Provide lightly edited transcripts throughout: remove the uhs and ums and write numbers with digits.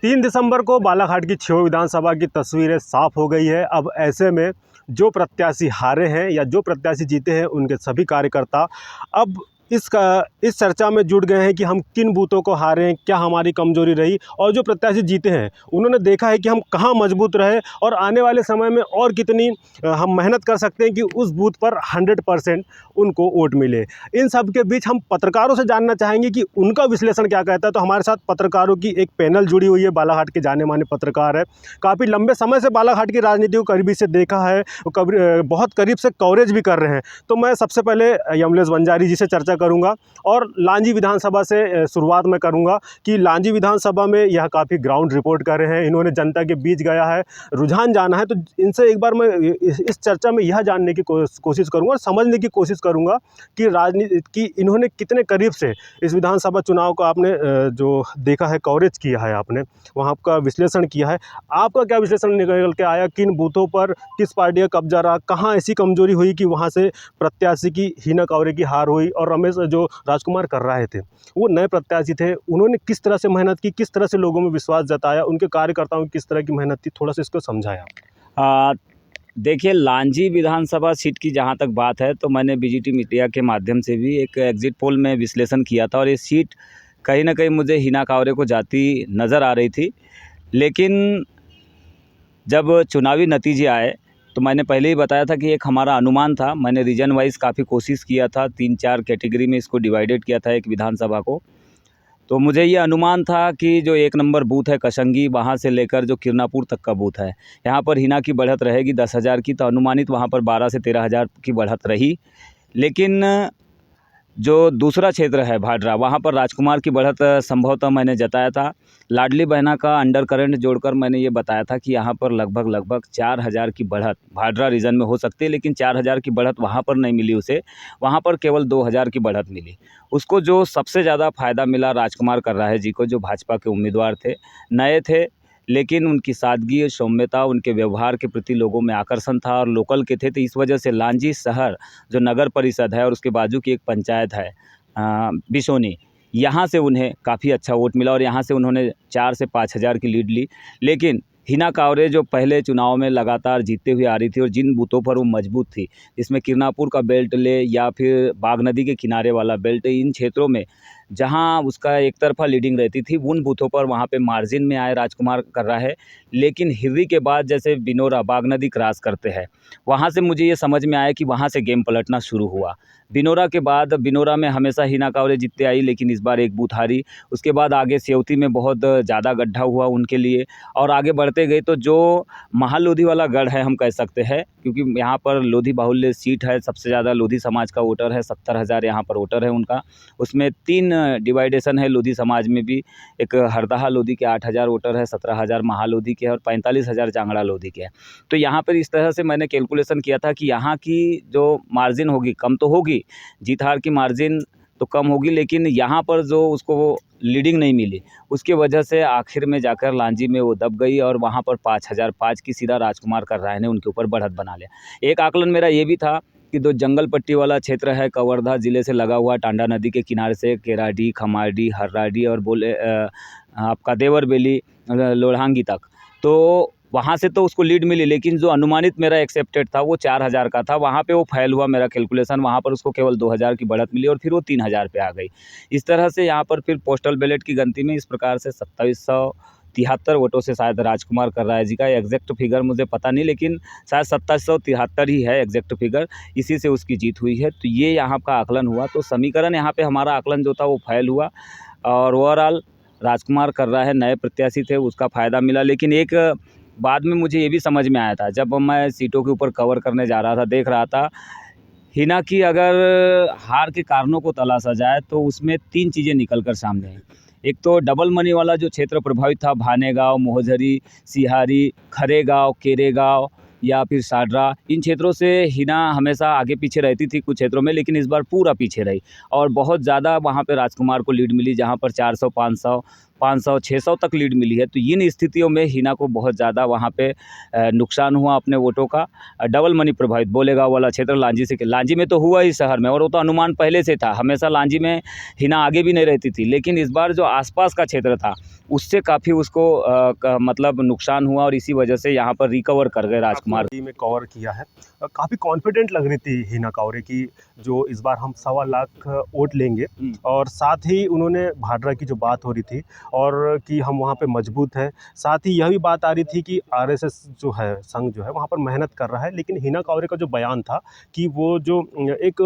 3 दिसंबर को बालाघाट की छिओ विधानसभा की तस्वीरें साफ हो गई है। अब ऐसे में जो प्रत्याशी हारे हैं या जो प्रत्याशी जीते हैं उनके सभी कार्यकर्ता अब इस चर्चा में जुट गए हैं कि हम किन बूथों को हारे हैं, क्या हमारी कमजोरी रही, और जो प्रत्याशी जीते हैं उन्होंने देखा है कि हम कहाँ मजबूत रहे और आने वाले समय में और कितनी हम मेहनत कर सकते हैं कि उस बूथ पर 100% उनको वोट मिले। इन सब के बीच हम पत्रकारों से जानना चाहेंगे कि उनका विश्लेषण क्या कहता है। तो हमारे साथ पत्रकारों की एक पैनल जुड़ी हुई है। बालाघाट के जाने माने पत्रकार है, काफ़ी लंबे समय से बालाघाट की राजनीति को करीबी से देखा है, बहुत करीब से कवरेज भी कर रहे हैं। तो मैं सबसे पहले यमलेश बंजारी जी से चर्चा करूंगा और लांजी विधानसभा से शुरुआत में करूंगा कि लांजी विधानसभा में यह काफ़ी ग्राउंड रिपोर्ट कर रहे हैं, इन्होंने जनता के बीच गया है, रुझान जाना है। तो इनसे एक बार मैं इस चर्चा में यह जानने की कोशिश करूंगा और समझने की कोशिश करूंगा कि राजनीति की इन्होंने कितने करीब से इस विधानसभा चुनाव का आपने जो देखा है, कवरेज किया है, आपने वहाँ का विश्लेषण किया है। आपका क्या विश्लेषण निकल के आया, किन बूथों पर किस पार्टी का कब्जा रहा, कहाँ ऐसी कमजोरी हुई कि वहाँ से प्रत्याशी की हीना कांवरे की हार हुई, और रमेश जो राजकुमार कर रहे थे वो नए प्रत्याशी थे, उन्होंने किस तरह से मेहनत की, किस तरह से लोगों में विश्वास जताया, उनके कार्यकर्ताओं की किस तरह की मेहनत थी, थोड़ा सा इसको समझाया। देखिए, लांजी विधानसभा सीट की जहाँ तक बात है तो मैंने बीजीटी मीडिया के माध्यम से भी एक एग्जिट पोल में विश्लेषण किया था और ये सीट कहीं ना कहीं मुझे हीना कांवरे को जाती नज़र आ रही थी। लेकिन जब चुनावी नतीजे आए तो मैंने पहले ही बताया था कि एक हमारा अनुमान था। मैंने रीजन वाइज काफ़ी कोशिश किया था, 3-4 कैटेगरी में इसको डिवाइडेड किया था एक विधानसभा को। तो मुझे ये अनुमान था कि जो 1 नंबर बूथ है कशंगी, वहाँ से लेकर जो किरनापुर तक का बूथ है, यहाँ पर हीना की बढ़त रहेगी 10,000 की। तो अनुमानित वहाँ पर 12 से 13,000 की बढ़त रही। लेकिन जो दूसरा क्षेत्र है भाडरा, वहाँ पर राजकुमार की बढ़त संभवतः मैंने जताया था। लाडली बहना का अंडर करंट जोड़कर मैंने ये बताया था कि यहाँ पर लगभग 4,000 की बढ़त भाडरा रीजन में हो सकती है, लेकिन 4,000 की बढ़त वहाँ पर नहीं मिली उसे, वहाँ पर केवल 2,000 की बढ़त मिली। उसको जो सबसे ज़्यादा फ़ायदा मिला राजकुमार कर्राहे जी को, जो भाजपा के उम्मीदवार थे, नए थे, लेकिन उनकी सादगी और सौम्यता, उनके व्यवहार के प्रति लोगों में आकर्षण था और लोकल के थे। तो इस वजह से लांजी शहर जो नगर परिषद है और उसके बाजू की एक पंचायत है बिशोनी, यहाँ से उन्हें काफ़ी अच्छा वोट मिला और यहाँ से उन्होंने 4 से 5,000 की लीड ली। लेकिन हीना कांवरे जो पहले चुनाव में लगातार जीतते हुए आ रही थी और जिन बूथों पर वो मजबूत थी, इसमें किरनापुर का बेल्ट ले या फिर बाग नदी के किनारे वाला बेल्ट, इन क्षेत्रों में जहां उसका एक तरफा लीडिंग रहती थी, उन बूथों पर वहां पे मार्जिन में आए राजकुमार कर रहा है। लेकिन हिर्री के बाद जैसे बिनोरा बाग नदी क्रॉस करते हैं, वहां से मुझे ये समझ में आया कि वहां से गेम पलटना शुरू हुआ। बिनोरा के बाद बिनोरा में हमेशा हीना कांवरे जीतते आई, लेकिन इस बार एक बूथ हारी। उसके बाद आगे सेवती में बहुत ज़्यादा गड्ढा हुआ उनके लिए और आगे बढ़ते गए तो जो महालोधी वाला गढ़ है हम कह सकते हैं, क्योंकि यहाँ पर लोधी बाहुल्य सीट है, सबसे ज़्यादा लोधी समाज का वोटर है, 70,000 यहाँ पर वोटर है उनका। उसमें 3 डिवाइडेशन है लोधी समाज में भी, एक हरदहा लोधी के 8,000 वोटर है, 17,000 महालोधी के और 45,000 जांगड़ा लोधी के हैं। तो यहाँ पर इस तरह से मैंने कैलकुलेशन किया था कि यहाँ की जो मार्जिन होगी कम तो होगी, जीत हार की मार्जिन तो कम होगी, लेकिन यहाँ पर जो उसको लीडिंग नहीं मिली, उसकी वजह से आखिर में जाकर लांजी में वो दब गई और वहाँ पर 5,005 की सीधा राजकुमार कर्राहे ने उनके ऊपर बढ़त बना लिया। एक आकलन मेरा ये भी था कि जो जंगल पट्टी वाला क्षेत्र है, कवर्धा ज़िले से लगा हुआ, टांडा नदी के किनारे से केराडी, खमारडी, हर्राडी और आपका देवर बेली, लोढ़ांगी तक, तो वहाँ से तो उसको लीड मिली। लेकिन जो अनुमानित मेरा एक्सेप्टेड था वो 4,000 का था, वहाँ पे वो फेल हुआ मेरा कैलकुलेशन, वहाँ पर उसको केवल 2,000 की बढ़त मिली और फिर वो 3,000 पे आ गई। इस तरह से यहाँ पर फिर पोस्टल बैलेट की गिनती में इस प्रकार से 2773 वोटों से शायद राजकुमार कर्राहे जी का एग्जैक्ट फिगर मुझे पता नहीं, लेकिन शायद 2773 ही है एग्जैक्ट फिगर, इसी से उसकी जीत हुई है। तो ये यहाँ का आकलन हुआ। तो समीकरण यहाँ पे हमारा आकलन जो था वो फेल हुआ और ओवरऑल राजकुमार कर्राहे नए प्रत्याशी थे, उसका फ़ायदा मिला। लेकिन एक बाद में मुझे ये भी समझ में आया था, जब मैं सीटों के ऊपर कवर करने जा रहा था, देख रहा था हीना की अगर हार के कारणों को तलाशा जाए तो उसमें 3 चीज़ें निकल कर सामने आई। एक तो डबल मनी वाला जो क्षेत्र प्रभावित था, भानेगांव, मोहझरी, सिहारी, खरेगांव, केरेगांव या फिर साडरा, इन क्षेत्रों से हीना हमेशा आगे पीछे रहती थी कुछ क्षेत्रों में, लेकिन इस बार पूरा पीछे रही और बहुत ज़्यादा वहाँ पे राजकुमार को लीड मिली, जहाँ पर 400, 500, 600 तक लीड मिली है। तो इन स्थितियों में हीना को बहुत ज़्यादा वहाँ पे नुकसान हुआ अपने वोटों का। डबल मनी प्रभावित बोलेगांव वाला क्षेत्र लांजी में तो हुआ ही शहर में, और वो तो अनुमान पहले से था, हमेशा लांजी में हीना आगे भी नहीं रहती थी। लेकिन इस बार जो आसपास का क्षेत्र था उससे काफ़ी उसको मतलब नुकसान हुआ और इसी वजह से यहाँ पर रिकवर कर गए राजकुमार। में कवर किया है। काफ़ी कॉन्फिडेंट लग रही थी हिना कांवरे की, जो इस बार हम 1.25 लाख वोट लेंगे। और साथ ही उन्होंने भाडरा की जो बात हो रही थी और कि हम वहाँ पे मजबूत हैं, साथ ही यह भी बात आ रही थी कि आरएसएस जो है, संघ जो है वहाँ पर मेहनत कर रहा है। लेकिन हिना कांवरे का जो बयान था कि वो जो एक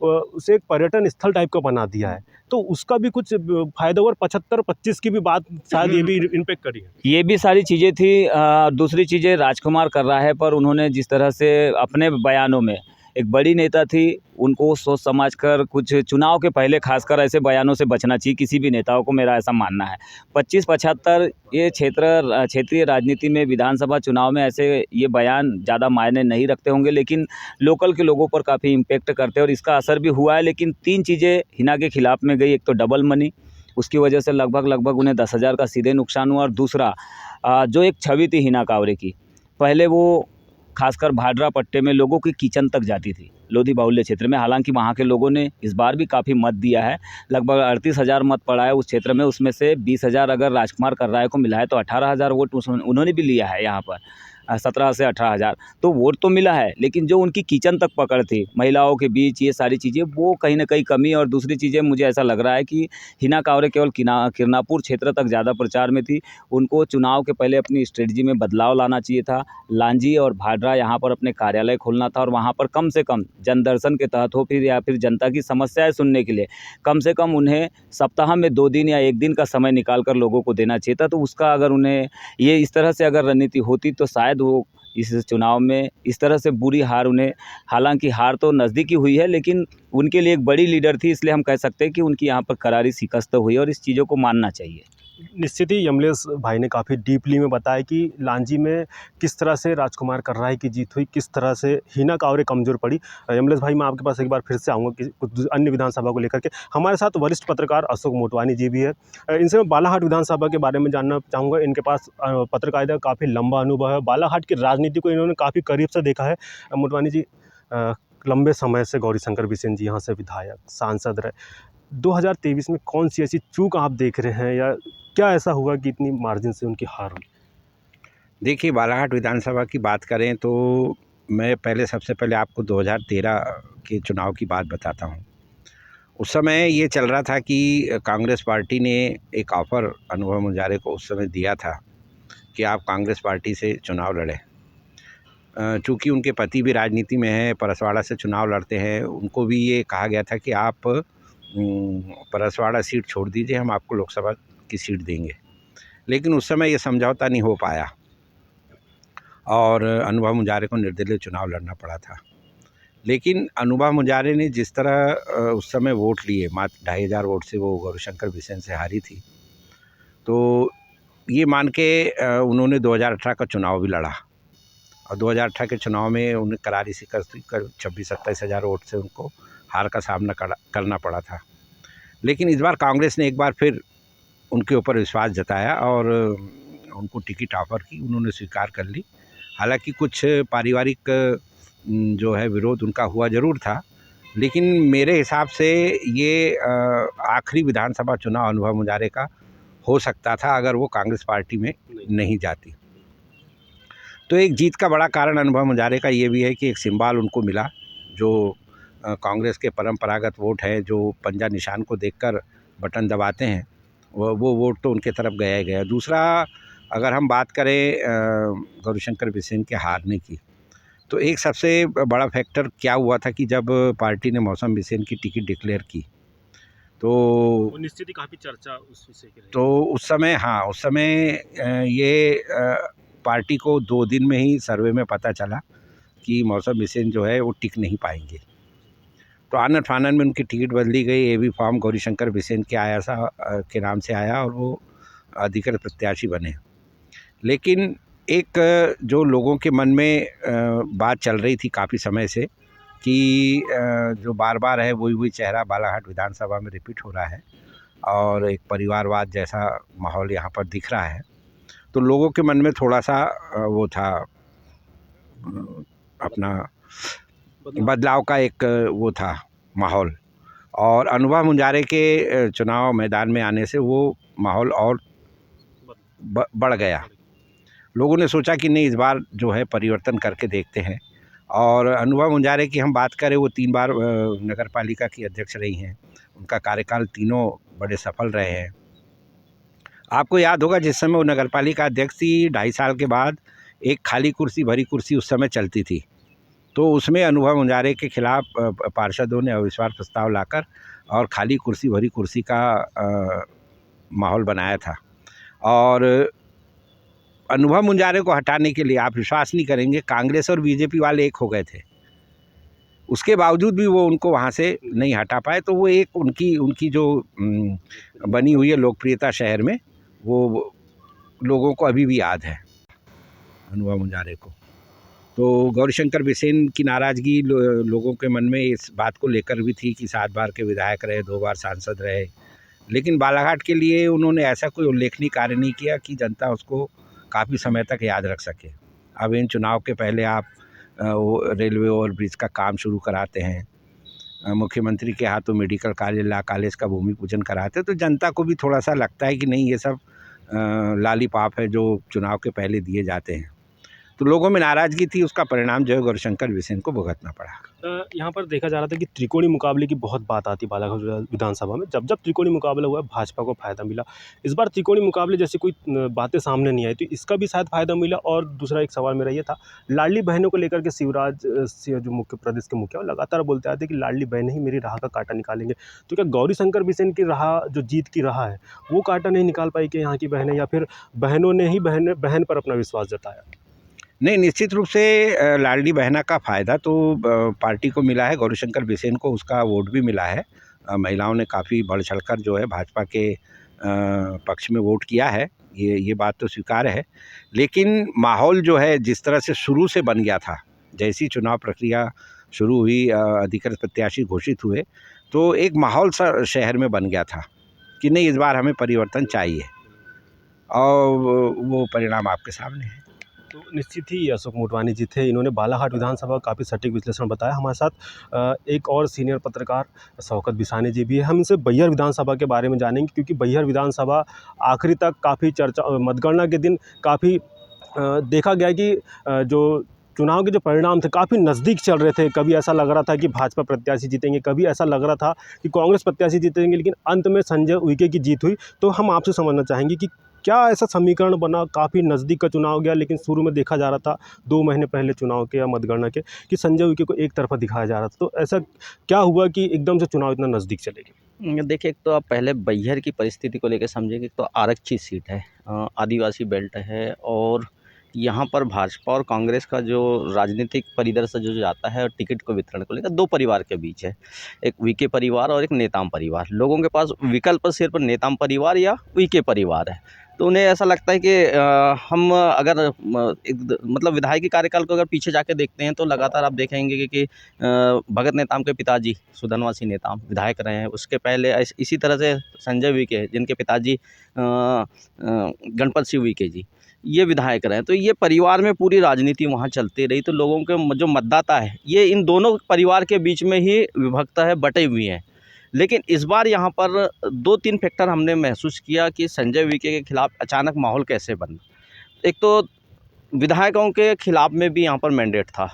उसे एक पर्यटन स्थल टाइप का बना दिया है, तो उसका भी कुछ फ़ायदा हुआ। और 75-25 की भी बात शायद ये भी इम्पैक्ट करी है। ये भी सारी चीज़ें थी। दूसरी चीज़ें राजकुमार कर रहा है, पर उन्होंने जिस तरह से अपने बयानों में, एक बड़ी नेता थी, उनको सोच समझ कर कुछ चुनाव के पहले खासकर ऐसे बयानों से बचना चाहिए किसी भी नेताओं को, मेरा ऐसा मानना है। 25-75 ये क्षेत्रीय राजनीति में, विधानसभा चुनाव में ऐसे ये बयान ज़्यादा मायने नहीं रखते होंगे, लेकिन लोकल के लोगों पर काफ़ी इम्पैक्ट करते हैं और इसका असर भी हुआ है। लेकिन 3 चीज़ें हिना के खिलाफ में गई। एक तो डबल मनी, उसकी वजह से लगभग उन्हें 10,000 का सीधे नुकसान हुआ। और दूसरा, जो एक छवि थी हिना कांवरे की, पहले वो खासकर भाडरा पट्टे में लोगों की किचन तक जाती थी, लोधी बाहुल्य क्षेत्र में। हालांकि वहाँ के लोगों ने इस बार भी काफ़ी मत दिया है, लगभग 38,000 मत पड़ा है उस क्षेत्र में। उसमें से 20,000 अगर राजकुमार कर राय को मिला है, तो 18,000 वोट उन्होंने भी लिया है यहाँ पर। 17 से 18,000 तो वोट तो मिला है, लेकिन जो उनकी किचन तक पकड़ थी महिलाओं के बीच, ये सारी चीज़ें, वो कहीं ना कहीं कमी। और दूसरी चीज़ें, मुझे ऐसा लग रहा है कि हिना कांवरे केवल किरनापुर क्षेत्र तक ज़्यादा प्रचार में थी। उनको चुनाव के पहले अपनी स्ट्रेटजी में बदलाव लाना चाहिए था। लांजी और भाडरा यहाँ पर अपने कार्यालय खोलना था और वहाँ पर कम से कम जनदर्शन के तहत हो, फिर या फिर जनता की समस्याएं सुनने के लिए कम से कम उन्हें सप्ताह में 2 दिन या 1 दिन का समय निकाल कर लोगों को देना चाहिए था। तो उसका अगर उन्हें ये इस तरह से अगर रणनीति होती, तो शायद वो इस चुनाव में इस तरह से बुरी हार उन्हें, हालांकि हार तो नज़दीकी हुई है, लेकिन उनके लिए एक बड़ी लीडर थी, इसलिए हम कह सकते हैं कि उनकी यहाँ पर करारी शिकस्त हुई और इस चीज़ों को मानना चाहिए। निश्चित ही यमलेश भाई ने काफ़ी डीपली में बताया कि लांजी में किस तरह से राजकुमार कर राय की जीत हुई, किस तरह से हिना कांवरे कमज़ोर पड़ी। यमलेश भाई, मैं आपके पास एक बार फिर से आऊँगा कि कुछ अन्य विधानसभा को लेकर के। हमारे साथ वरिष्ठ पत्रकार अशोक मोटवानी जी भी है। इनसे मैं बालाघाट विधानसभा के बारे में जानना चाहूँगा। इनके पास पत्रकारिता का काफ़ी लंबा अनुभव है, बालाघाट की राजनीति को इन्होंने काफ़ी करीब से देखा है। मोटवानी जी, लंबे समय से गौरीशंकर बिसेन जी यहाँ से विधायक, सांसद रहे। 2023 में कौन-सी ऐसी चूक आप देख रहे हैं, या क्या ऐसा हुआ कि इतनी मार्जिन से उनकी हार हुई? देखिए, बालाघाट विधानसभा की बात करें तो मैं सबसे पहले आपको 2013 के चुनाव की बात बताता हूँ। उस समय ये चल रहा था कि कांग्रेस पार्टी ने एक ऑफ़र अनुभव मुजारे को उस समय दिया था कि आप कांग्रेस पार्टी से चुनाव लड़ें। चूँकि उनके पति भी राजनीति में हैं, परसवाड़ा से चुनाव लड़ते हैं, उनको भी ये कहा गया था कि आप परसवाड़ा सीट छोड़ दीजिए, हम आपको लोकसभा की सीट देंगे। लेकिन उस समय ये समझौता नहीं हो पाया और अनुभव मुजारे को निर्दलीय चुनाव लड़ना पड़ा था। लेकिन अनुभव मुजारे ने जिस तरह उस समय वोट लिए, मात्र 2,500 वोट से वो गौरीशंकर बिसेन से हारी थी, तो ये मान के उन्होंने 2018 का चुनाव भी लड़ा और 2018 के चुनाव में उन्हें करारी शिकस्त, करीब 26-27 हज़ार वोट से उनको हार का सामना करना पड़ा था। लेकिन इस बार कांग्रेस ने एक बार फिर उनके ऊपर विश्वास जताया और उनको टिकट ऑफ़र की, उन्होंने स्वीकार कर ली। हालांकि कुछ पारिवारिक जो है विरोध उनका हुआ ज़रूर था, लेकिन मेरे हिसाब से ये आखिरी विधानसभा चुनाव अनुभव मुजारे का हो सकता था अगर वो कांग्रेस पार्टी में नहीं जाती। तो एक जीत का बड़ा कारण अनुभव मुजारे का ये भी है कि एक सिंबल उनको मिला, जो कांग्रेस के परंपरागत वोट है, जो पंजा निशान को देखकर बटन दबाते हैं, वो वोट तो उनके तरफ गया ही गया। दूसरा, अगर हम बात करें गौरीशंकर बिसेन के हारने की, तो एक सबसे बड़ा फैक्टर क्या हुआ था कि जब पार्टी ने मौसम बिसेन की टिकट डिक्लेयर की, तो निश्चित ही काफ़ी चर्चा उस विषय के लिए। तो उस समय ये पार्टी को 2 दिन में ही सर्वे में पता चला कि मौसम बिसेन जो है वो टिक नहीं पाएंगे। तो आनन फानन में उनकी टिकट बदली गई, एबी फॉर्म गौरीशंकर बिसेन के नाम से आया और वो अधिकृत प्रत्याशी बने। लेकिन एक जो लोगों के मन में बात चल रही थी काफ़ी समय से कि जो बार बार है वही चेहरा बालाघाट विधानसभा में रिपीट हो रहा है और एक परिवारवाद जैसा माहौल यहाँ पर दिख रहा है, तो लोगों के मन में थोड़ा सा वो था, अपना बदलाव का एक वो था माहौल। और अनुभव मुजारे के चुनाव मैदान में आने से वो माहौल और बढ़ गया। लोगों ने सोचा कि नहीं, इस बार जो है परिवर्तन करके देखते हैं। और अनुभव मुंजारे की हम बात करें, वो 3 बार नगर पालिका की अध्यक्ष रही हैं। उनका कार्यकाल तीनों बड़े सफल रहे हैं। आपको याद होगा जिस समय वो नगर पालिका अध्यक्ष थी, 2.5 साल के बाद एक खाली कुर्सी, भरी कुर्सी उस समय चलती थी। तो उसमें अनुभव मुंजारे के खिलाफ पार्षदों ने अविश्वास प्रस्ताव लाकर और खाली कुर्सी, भरी कुर्सी का माहौल बनाया था। और अनुभव मुंजारे को हटाने के लिए आप विश्वास नहीं करेंगे, कांग्रेस और बीजेपी वाले एक हो गए थे। उसके बावजूद भी वो उनको वहाँ से नहीं हटा पाए। तो वो एक उनकी जो बनी हुई है लोकप्रियता शहर में, वो लोगों को अभी भी याद है, अनुभव मुंजारे को। तो गौरीशंकर बिसेन की नाराज़गी लोगों के मन में इस बात को लेकर भी थी कि 7 बार के विधायक रहे, 2 बार सांसद रहे, लेकिन बालाघाट के लिए उन्होंने ऐसा कोई उल्लेखनीय कार्य नहीं किया कि जनता उसको काफ़ी समय तक याद रख सके। अब इन चुनाव के पहले आप वो रेलवे ओवर ब्रिज का काम शुरू कराते हैं, मुख्यमंत्री के हाथों मेडिकल कॉलेज, लॉ कॉलेज का भूमि पूजन कराते हैं, तो जनता को भी थोड़ा सा लगता है कि नहीं, ये सब लालीपाप है जो चुनाव के पहले दिए जाते हैं। तो लोगों में नाराज़गी थी, उसका परिणाम जो है गौरीशंकर बिसेन को भुगतना पड़ा। यहाँ पर देखा जा रहा था कि त्रिकोणीय मुकाबले की बहुत बात आती बालाघाट विधानसभा में। जब त्रिकोणीय मुकाबला हुआ, भाजपा को फ़ायदा मिला। इस बार त्रिकोणीय मुकाबले जैसी कोई बातें सामने नहीं आई, तो इसका भी शायद फ़ायदा मिला। और दूसरा एक सवाल मेरा ये था, लाडली बहनों को लेकर के शिवराज सिंह जो मुख्य प्रदेश के मुखिया, लगातार बोलते आते हैं कि लाडली बहनें ही मेरी राह का कांटा निकालेंगे। तो क्या गौरीशंकर बिसेन की राह जो जीत की राह है, वो कांटा नहीं निकाल पाई कि यहाँ की बहनें, या फिर बहनों ने ही बहन पर अपना विश्वास जताया? नहीं, निश्चित रूप से लाडली बहना का फ़ायदा तो पार्टी को मिला है, गौरीशंकर बिसेन को उसका वोट भी मिला है। महिलाओं ने काफ़ी बढ़ चढ़कर जो है भाजपा के पक्ष में वोट किया है, ये बात तो स्वीकार्य है। लेकिन माहौल जो है जिस तरह से शुरू से बन गया था, जैसी चुनाव प्रक्रिया शुरू हुई, अधिकृत प्रत्याशी घोषित हुए, तो एक माहौल सा शहर में बन गया था कि नहीं, इस बार हमें परिवर्तन चाहिए। और वो परिणाम आपके सामने है। तो निश्चित ही अशोक मोटवानी जी थे। इन्होंने बालाघाट विधानसभा का काफ़ी सटीक विश्लेषण बताया। हमारे साथ एक और सीनियर पत्रकार शौकत बिसानी जी भी है। हम इनसे बैहर विधानसभा के बारे में जानेंगे, क्योंकि बैहर विधानसभा आखिरी तक काफ़ी चर्चा, मतगणना के दिन काफ़ी देखा गया कि जो चुनाव के जो परिणाम थे काफ़ी नज़दीक चल रहे थे। कभी ऐसा लग रहा था कि भाजपा प्रत्याशी जीतेंगे, कभी ऐसा लग रहा था कि कांग्रेस प्रत्याशी जीतेंगे, लेकिन अंत में संजय उइके की जीत हुई। तो हम आपसे समझना चाहेंगे कि क्या ऐसा समीकरण बना, काफ़ी नज़दीक का चुनाव गया, लेकिन शुरू में देखा जा रहा था 2 महीने पहले चुनाव के या मतगणना के, कि संजय उइके को एक तरफा दिखाया जा रहा था। तो ऐसा क्या हुआ कि एकदम से चुनाव इतना नज़दीक चले गए? देखिए, एक तो आप पहले बैहर की परिस्थिति को लेकर समझेंगे। एक तो आरक्षित सीट है, आदिवासी बेल्ट है, और यहाँ पर भाजपा और कांग्रेस का जो राजनीतिक परिदृश्य जो जाता है, और टिकट को वितरण को लेकर 2 परिवार के बीच है, एक उइके परिवार और एक नेताम परिवार। लोगों के पास विकल्प सिर्फ नेताम परिवार या उइके परिवार है। तो उन्हें ऐसा लगता है कि हम अगर मतलब विधायकी कार्यकाल को अगर पीछे जाके देखते हैं, तो लगातार आप देखेंगे कि भगत नेताम के पिताजी सुधनवासी नेताम विधायक रहे हैं। उसके पहले इसी तरह से संजय उइके, जिनके पिताजी गणपत सिंह उइके जी, ये विधायक रहे हैं। तो ये परिवार में पूरी राजनीति वहाँ चलती रही। तो लोगों के जो मतदाता है, ये इन दोनों परिवार के बीच में ही विभक्त है, बटे हुए हैं। लेकिन इस बार यहाँ पर 2-3 फैक्टर हमने महसूस किया कि संजय उइके के खिलाफ अचानक माहौल कैसे बना। एक तो विधायकों के खिलाफ में भी यहाँ पर मैंडेट था।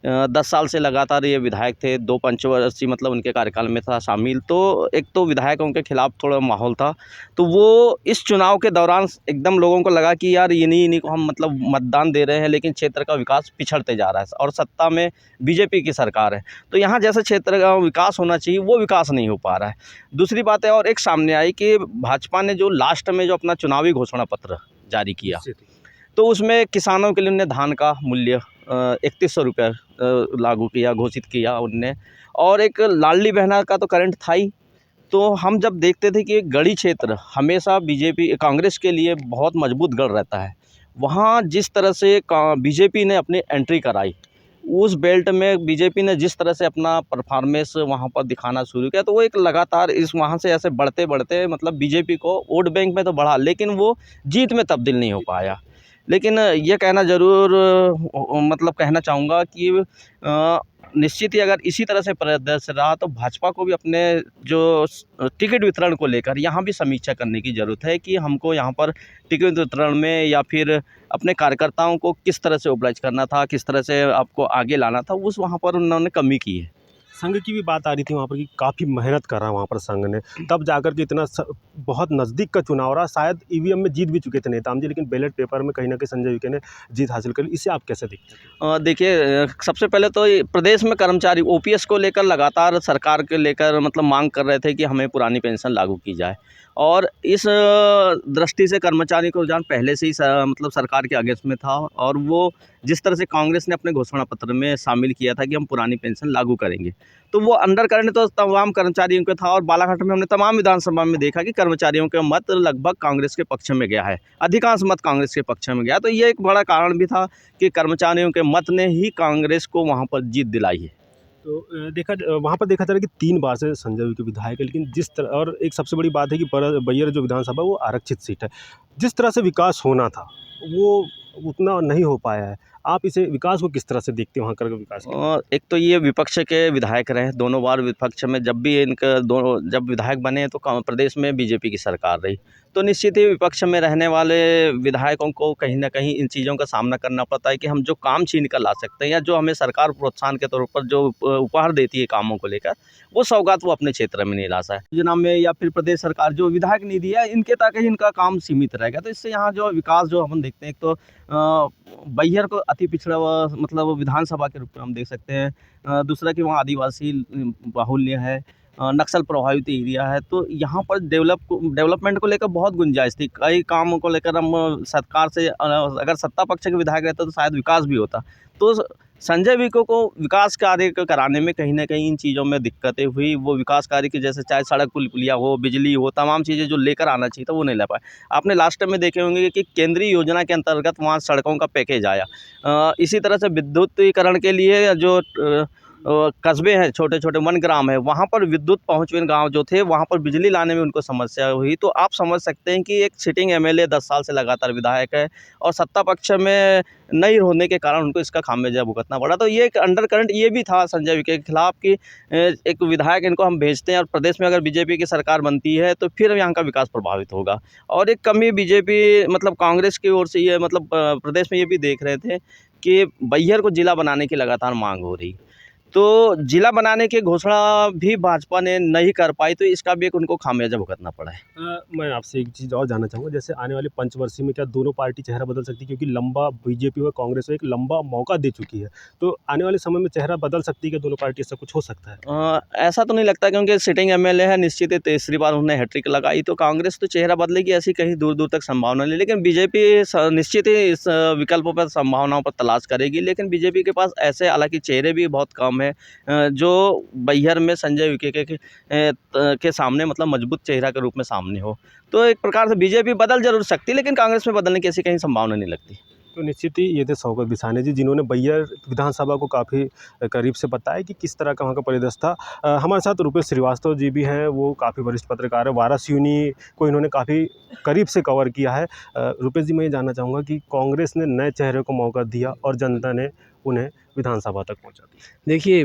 10 साल से लगातार ये विधायक थे, 2 पंचवर्षीय मतलब उनके कार्यकाल में था शामिल। तो एक तो विधायकों के खिलाफ थोड़ा माहौल था। तो वो इस चुनाव के दौरान एकदम लोगों को लगा कि यार इन्हीं को हम मतलब मतदान दे रहे हैं, लेकिन क्षेत्र का विकास पिछड़ते जा रहा है और सत्ता में बीजेपी की सरकार है। तो यहाँ जैसे क्षेत्र का विकास होना चाहिए, वो विकास नहीं हो पा रहा है। दूसरी बात है, और एक सामने आई कि भाजपा ने जो लास्ट में जो अपना चुनावी घोषणा पत्र जारी किया, तो उसमें किसानों के लिए उन्होंने धान का मूल्य 3100 रुपये लागू किया, घोषित किया उनने। और एक लाडली बहना का तो करंट था ही। तो हम जब देखते थे कि गढ़ी क्षेत्र हमेशा बीजेपी कांग्रेस के लिए बहुत मजबूत गढ़ रहता है, वहाँ जिस तरह से बीजेपी ने अपनी एंट्री कराई, उस बेल्ट में बीजेपी ने जिस तरह से अपना परफॉर्मेंस वहाँ पर दिखाना शुरू किया, तो वो एक लगातार इस वहाँ से ऐसे बढ़ते बढ़ते मतलब बीजेपी को वोट बैंक में तो बढ़ा, लेकिन वो जीत में तब्दील नहीं हो पाया। लेकिन ये कहना ज़रूर मतलब कहना चाहूँगा कि निश्चित ही अगर इसी तरह से परिदृश्य रहा तो भाजपा को भी अपने जो टिकट वितरण को लेकर यहाँ भी समीक्षा करने की ज़रूरत है कि हमको यहाँ पर टिकट वितरण में या फिर अपने कार्यकर्ताओं को किस तरह से ओबलाइज करना था, किस तरह से आपको आगे लाना था, उस वहाँ पर उन्होंने कमी की है। संघ की भी बात आ रही थी वहाँ पर कि काफ़ी मेहनत कर रहा वहाँ पर संघ ने, तब जाकर के बहुत नज़दीक का चुनाव रहा। शायद ईवीएम में जीत भी चुके थे नेताम जी, लेकिन बैलेट पेपर में कहीं ना कहीं संजय विखे ने जीत हासिल कर ली। इसे आप कैसे देखते हैं? देखिए, सबसे पहले तो ये प्रदेश में कर्मचारी ओपीएस को लेकर लगातार सरकार के लेकर मतलब मांग कर रहे थे कि हमें पुरानी पेंशन लागू की जाए, और इस दृष्टि से कर्मचारी को रुझान पहले से ही मतलब सरकार के अगेंस्ट में था, और वो जिस तरह से कांग्रेस ने अपने घोषणा पत्र में शामिल किया था कि हम पुरानी पेंशन लागू करेंगे, तो वो अंडरकरेंट तो तमाम कर्मचारियों का था। और बालाघाट में हमने तमाम विधानसभा में देखा कि कर्मचारियों का मत लगभग कांग्रेस के पक्ष में गया है, अधिकांश मत कांग्रेस के पक्ष में गया। तो ये एक बड़ा कारण भी था कि कर्मचारियों के मत ने ही कांग्रेस को वहाँ पर जीत दिलाई है। तो वहाँ पर देखा जा रहा है कि 3 बार से संजय विखे विधायक है, लेकिन जिस तरह, और एक सबसे बड़ी बात है कि बैयर जो विधानसभा वो आरक्षित सीट है, जिस तरह से विकास होना था वो उतना नहीं हो पाया है। आप इसे विकास को किस तरह से देखते हैं वहाँ का विकास? एक तो ये विपक्ष के विधायक रहे, दोनों बार विपक्ष में, जब भी इनका दोनों जब विधायक बने तो प्रदेश में बीजेपी की सरकार रही, तो निश्चित ही विपक्ष में रहने वाले विधायकों को कहीं ना कहीं इन चीज़ों का सामना करना पड़ता है कि हम जो काम छीन कर ला सकते हैं या जो हमें सरकार प्रोत्साहन के तौर पर जो उपहार देती है कामों को लेकर, वो सौगात वो अपने क्षेत्र में नहीं ला सा है। योजना में या फिर प्रदेश सरकार जो विधायक निधि है इनके तक ही इनका काम सीमित रहेगा, तो इससे यहाँ जो विकास जो हम देखते हैं, एक तो बैयर को अति पिछड़ा मतलब विधानसभा के रूप में हम देख सकते हैं, दूसरा कि वहाँ आदिवासी बाहुल्य है, नक्सल प्रभावित एरिया है, तो यहाँ पर डेवलपमेंट को लेकर बहुत गुंजाइश थी। कई कामों को लेकर हम सरकार से अगर सत्ता पक्ष के विधायक रहते तो शायद विकास भी होता। तो संजय विखे को विकास कार्य कराने में कहीं ना कहीं इन चीज़ों में दिक्कतें हुई। वो विकास कार्य की जैसे चाहे सड़क पुलिया हो, बिजली हो, तमाम चीज़ें जो लेकर आना चाहिए था वो नहीं ला पाए। आपने लास्ट में देखे होंगे कि केंद्रीय योजना के अंतर्गत वहाँ सड़कों का पैकेज आया। इसी तरह से विद्युतीकरण के लिए जो कस्बे हैं, छोटे छोटे वन ग्राम है, वहाँ पर विद्युत पहुँचविहीन गांव जो थे वहाँ पर बिजली लाने में उनको समस्या हुई। तो आप समझ सकते हैं कि एक सिटिंग एमएलए 10 साल से लगातार विधायक है और सत्ता पक्ष में नहीं होने के कारण उनको इसका खामियाजा भुगतना पड़ा। तो ये एक अंडरकरंट ये भी था संजय विखे के खिलाफ कि एक विधायक इनको हम भेजते हैं और प्रदेश में अगर बीजेपी की सरकार बनती है तो फिर यहाँ का विकास प्रभावित होगा। और एक कमी बीजेपी मतलब कांग्रेस की ओर से ये मतलब प्रदेश में ये भी देख रहे थे कि बैयर को जिला बनाने की लगातार मांग हो रही, तो जिला बनाने की घोषणा भी भाजपा ने नहीं कर पाई, तो इसका भी एक उनको खामियाजा भुगतना पड़ा है। मैं आपसे एक चीज़ और जानना चाहूँगा, जैसे आने वाले पंचवर्षीय में क्या दोनों पार्टी चेहरा बदल सकती है? क्योंकि लंबा बीजेपी और कांग्रेस को एक लंबा मौका दे चुकी है, तो आने वाले समय में चेहरा बदल सकती है कि दोनों पार्टी, ऐसा कुछ हो सकता है? ऐसा तो नहीं लगता, क्योंकि सिटिंग एमएलए है, निश्चित ही तीसरी बार उन्होंने हैट्रिक लगाई, तो कांग्रेस तो चेहरा बदलेगी ऐसी कहीं दूर दूर तक संभावना नहीं। लेकिन बीजेपी निश्चित ही इस विकल्पों पर संभावनाओं पर तलाश करेगी, लेकिन बीजेपी के पास ऐसे हालांकि चेहरे भी बहुत कम है जो बैयर में संजय विखे के सामने मतलब मजबूत चेहरा के रूप में सामने हो। तो एक प्रकार से बीजेपी बदल जरूर सकती है, लेकिन कांग्रेस में बदलने की ऐसी कहीं संभावना नहीं लगती। तो निश्चित ही ये थे शौकत बिसाने जी, जिन्होंने बैयर विधानसभा को काफ़ी करीब से बताया कि किस तरह का वहाँ का परिदृश्य था। हमारे साथ रुपेश श्रीवास्तव जी भी हैं, वो काफ़ी वरिष्ठ पत्रकार है, वाराणसी को इन्होंने काफ़ी करीब से कवर किया है। रुपेश जी, मैं ये जानना चाहूँगा कि कांग्रेस ने नए चेहरे को मौका दिया और जनता ने उन्हें विधानसभा तक पहुँचा दिया। देखिए,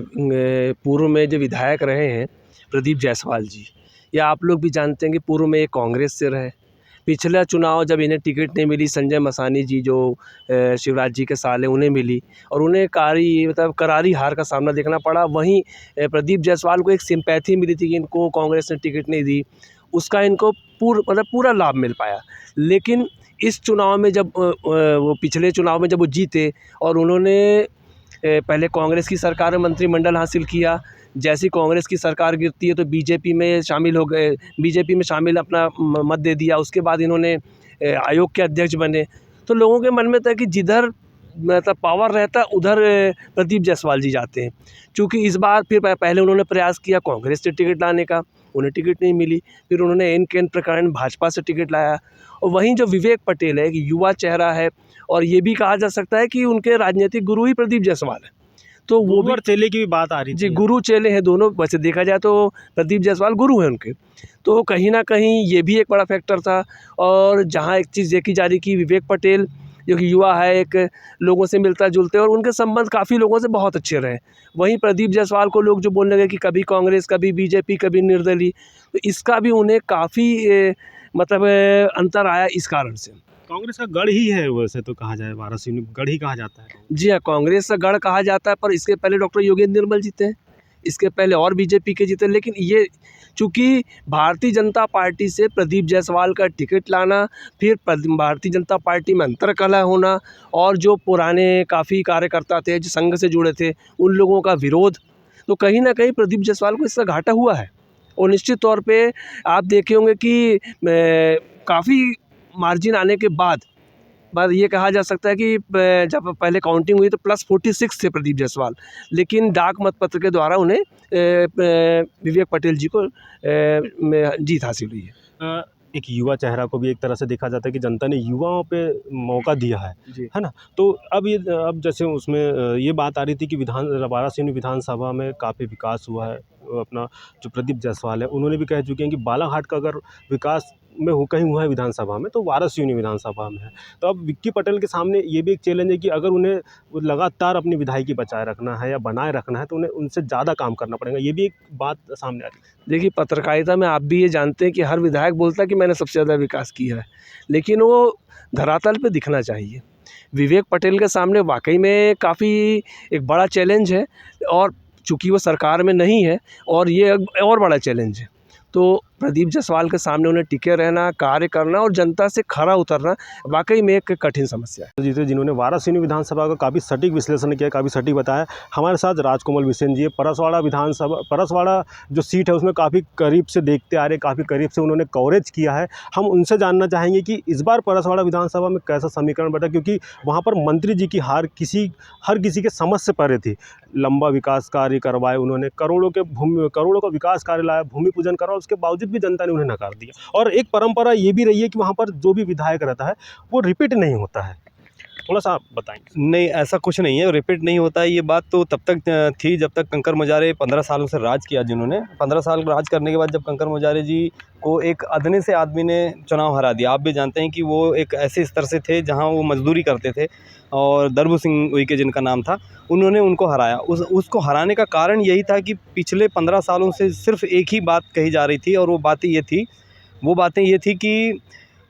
पूर्व में जो विधायक रहे हैं प्रदीप जायसवाल जी, या आप लोग भी जानते हैं कि पूर्व में ये कांग्रेस से रहे। पिछला चुनाव जब इन्हें टिकट नहीं मिली, संजय मसानी जी जो शिवराज जी के साले, उन्हें मिली और उन्हें करारी हार का सामना देखना पड़ा। वहीं प्रदीप जायसवाल को एक सिंपैथी मिली थी कि इनको कांग्रेस ने टिकट नहीं दी, उसका इनको पूरा लाभ मिल पाया। लेकिन इस चुनाव में जब वो पिछले चुनाव में जब वो जीते और उन्होंने पहले कांग्रेस की सरकार में मंत्रिमंडल हासिल किया, जैसी कांग्रेस की सरकार गिरती है तो बीजेपी में शामिल हो गए, बीजेपी में शामिल अपना मत दे दिया। उसके बाद इन्होंने आयोग के अध्यक्ष बने, तो लोगों के मन में था कि जिधर मतलब पावर रहता है उधर प्रदीप जायसवाल जी जाते हैं। चूँकि इस बार फिर पहले उन्होंने प्रयास किया कांग्रेस से टिकट लाने का, उन्हें टिकट नहीं मिली, फिर उन्होंने एन के प्रकार भाजपा से टिकट लाया। और वहीं जो विवेक पटेल है कि युवा चेहरा है, और ये भी कहा जा सकता है कि उनके राजनीतिक गुरु ही प्रदीप जायसवाल है, तो वो भी चेले की भी बात आ रही जी, गुरु चेले हैं दोनों। वैसे देखा जाए तो प्रदीप जायसवाल गुरु हैं उनके, तो कहीं ना कहीं ये भी एक बड़ा फैक्टर था। और जहाँ एक चीज़ देखी जा रही कि विवेक पटेल जो कि युवा है, एक लोगों से मिलता जुलते और उनके संबंध काफ़ी लोगों से बहुत अच्छे रहे। वहीं प्रदीप जायसवाल को लोग जो बोलने लगे कि कभी कांग्रेस, कभी बीजेपी, कभी निर्दलीय, तो इसका भी उन्हें काफ़ी मतलब अंतर आया इस कारण से। कांग्रेस का गढ़ ही है वैसे तो कहा जाए, वाराणसी गढ़ ही कहा जाता है। जी हाँ, कांग्रेस का गढ़ कहा जाता है, पर इसके पहले डॉक्टर योगेंद्र निर्मल जीते हैं, इसके पहले और बीजेपी के जीते। लेकिन ये चूँकि भारतीय जनता पार्टी से प्रदीप जायसवाल का टिकट लाना, फिर भारतीय जनता पार्टी में अंतर्कलह होना और जो पुराने काफ़ी कार्यकर्ता थे जो संघ से जुड़े थे, उन लोगों का विरोध, तो कहीं न कहीं प्रदीप जायसवाल को इसका घाटा हुआ है। और निश्चित तौर पे आप देखे होंगे कि काफ़ी मार्जिन आने के बाद ये कहा जा सकता है कि जब पहले काउंटिंग हुई तो +46 थे प्रदीप जायसवाल, लेकिन डाक मतपत्र के द्वारा उन्हें विवेक पटेल जी को जीत हासिल हुई है। एक युवा चेहरा को भी एक तरह से देखा जाता है कि जनता ने युवाओं पे मौका दिया है ना? तो अब जैसे उसमें ये बात आ रही थी कि वाराणसी विधानसभा में काफ़ी विकास हुआ है। अपना जो प्रदीप जायसवाल है उन्होंने भी कह चुके हैं कि बालाघाट का अगर विकास में कहीं हुआ है विधानसभा में तो वाराणसी विधानसभा में है। तो अब विक्की पटेल के सामने ये भी एक चैलेंज है कि अगर उन्हें लगातार अपनी विधायकी बचाए रखना है या बनाए रखना है तो उन्हें उनसे ज़्यादा काम करना पड़ेगा। ये भी एक बात सामने आ रही है। देखिए, पत्रकारिता में आप भी ये जानते हैं कि हर विधायक बोलता है कि मैंने सबसे ज़्यादा विकास किया है, लेकिन वो धरातल पे दिखना चाहिए। विवेक पटेल के सामने वाकई में काफ़ी एक बड़ा चैलेंज है और चूँकि वो सरकार में नहीं है और ये और बड़ा चैलेंज है। तो प्रदीप जायसवाल के सामने उन्हें टिके रहना, कार्य करना और जनता से खरा उतरना वाकई में एक कठिन समस्या है। जीते जिन्होंने वाराणसी विधानसभा का काफ़ी सटीक विश्लेषण किया, काफ़ी सटीक बताया। हमारे साथ राजकमल बिसेन जी, परसवाड़ा जो सीट है उसमें काफ़ी करीब से देखते आ रहे, काफ़ी करीब से उन्होंने कवरेज किया है। हम उनसे जानना चाहेंगे कि इस बार परसवाड़ा विधानसभा में कैसा समीकरण बटा, क्योंकि वहाँ पर मंत्री जी की हार हर किसी के समझ से परे थी। लंबा विकास कार्य करवाए उन्होंने, करोड़ों का विकास कार्य लाया, भूमि पूजन करवाया, उसके बावजूद भी जनता ने उन्हें नकार दिया। और एक परंपरा ये भी रही है कि वहाँ पर जो भी विधायक रहता है वो रिपीट नहीं होता है। थोड़ा सा आप बताएंगे। नहीं, ऐसा कुछ नहीं है, रिपीट नहीं होता है। ये बात तो तब तक थी जब तक कंकर मुजारे 15 सालों से राज किया जिन्होंने। 15 साल राज करने के बाद जब कंकर मुजारे जी को एक अदने से आदमी ने चुनाव हरा दिया। आप भी जानते हैं कि वो एक ऐसे स्तर से थे जहां वो मजदूरी करते थे और दरबू सिंह उइके जिनका नाम था, उन्होंने उनको हराया। उसको हराने का कारण यही था कि पिछले 15 सालों से सिर्फ एक ही बात कही जा रही थी और वो बातें ये थी कि